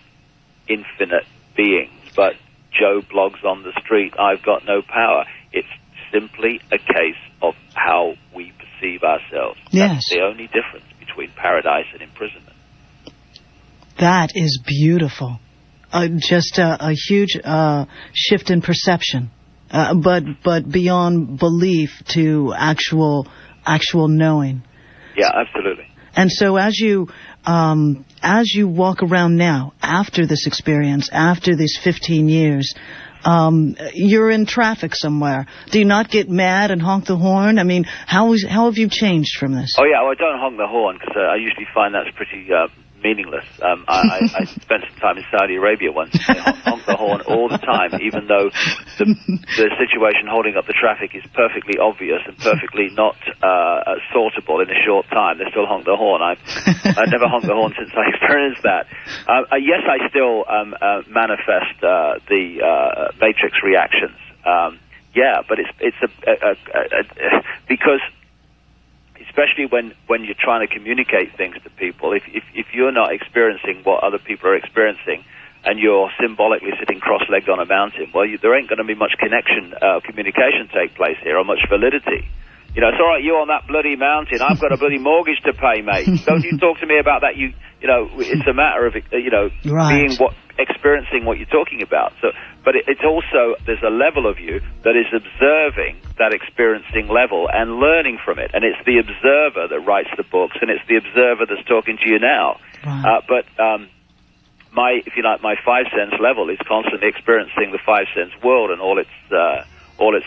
infinite beings. But Joe blogs on the street, I've got no power. It's simply a case of how we perceive ourselves. Yes. That's the only difference between paradise and imprisonment. That is beautiful. Just a huge shift in perception, but beyond belief to actual knowing. Yeah, absolutely. And so as you walk around now, after this experience, after these 15 years, you're in traffic somewhere. Do you not get mad and honk the horn? I mean, how have you changed from this? Oh, yeah, well, I don't honk the horn because I usually find that's pretty meaningless. I spent some time in Saudi Arabia once. They honk the horn all the time, even though the situation holding up the traffic is perfectly obvious and perfectly not sortable in a short time. They still honk the horn. I've never honked the horn since I experienced that. Yes, I still manifest the matrix reactions. Yeah, but it's because especially when you're trying to communicate things to people, if you're not experiencing what other people are experiencing, and you're symbolically sitting cross-legged on a mountain, well, there ain't going to be much communication take place here, or much validity. You know, it's all right, you on that bloody mountain, I've got a bloody mortgage to pay, mate. Don't you talk to me about that. You know, it's a matter of, right. Experiencing what you're talking about. So, but it's also, there's a level of you that is observing that experiencing level and learning from it. And it's the observer that writes the books, and it's the observer that's talking to you now. Right. My five sense level is constantly experiencing the five sense world and all its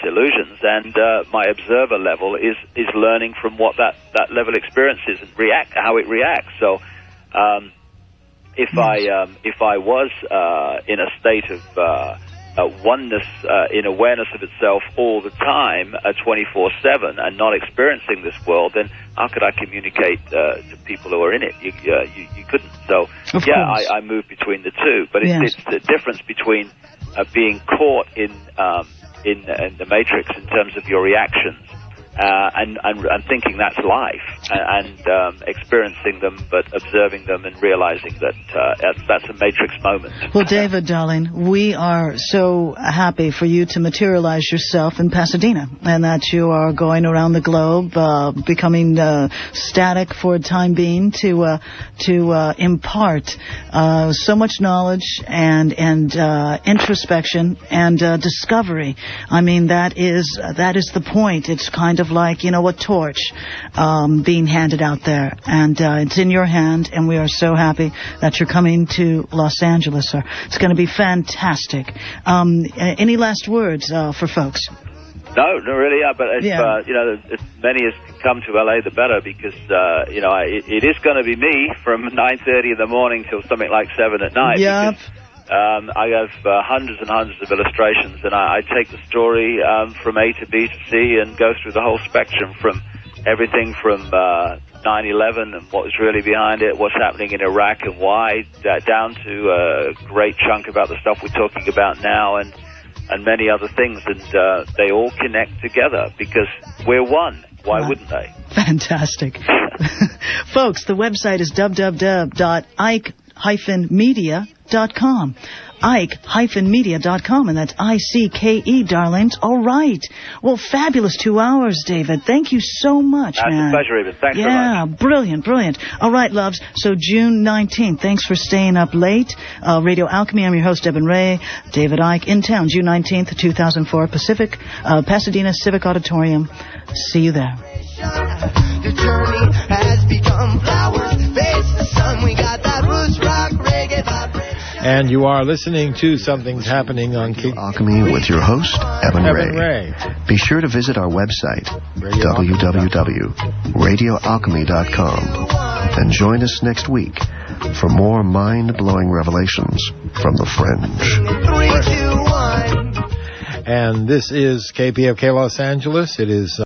illusions, and my observer level is learning from what that level experiences and how it reacts. So if I was in a state of oneness, in awareness of itself all the time, 24/7, and not experiencing this world, then how could I communicate to people who are in it? You couldn't. So I move between the two, but it's the difference between being caught in the matrix in terms of your reactions, and thinking that's life, and experiencing them, but observing them and realizing that that's a matrix moment. Well, David, darling, we are so happy for you to materialize yourself in Pasadena, and that you are going around the globe, becoming static for a time being to impart so much knowledge and introspection and discovery. I mean, that is the point. It's kind of like, a torch being handed out there, and it's in your hand, and we are so happy that you're coming to Los Angeles, sir. It's going to be fantastic. Any last words for folks? No, really. But if many as can come to LA, the better, because it is going to be me from 9:30 in the morning till something like 7 at night. Yep. I have hundreds and hundreds of illustrations, and I take the story from A to B to C and go through the whole spectrum, from everything from 9/11 and what was really behind it, what's happening in Iraq and why, down to a great chunk about the stuff we're talking about now, and many other things. And they all connect together because we're one. Why wouldn't they? Fantastic. Folks, the website is www.ike-media.com. Ike-media.com, and that's ICKE, darlings. All right. Well, fabulous 2 hours, David. Thank you so much, man. It's a pleasure, Eben. Thanks so much. Yeah, brilliant. All right, loves. So June 19th, thanks for staying up late. Radio Alchemy, I'm your host, Eben Ray. David Icke, in town, June 19th, 2004, Pasadena Civic Auditorium. See you there. Your journey has become flowers. Face the sun, we got that roots rock reggae vibration. And you are listening to Something's Happening on Alchemy with your host, Evan Ray. Be sure to visit our website, www.radioalchymy.com, and join us next week for more mind-blowing revelations from the fringe. 3, 2, 1. And this is KPFK Los Angeles. It is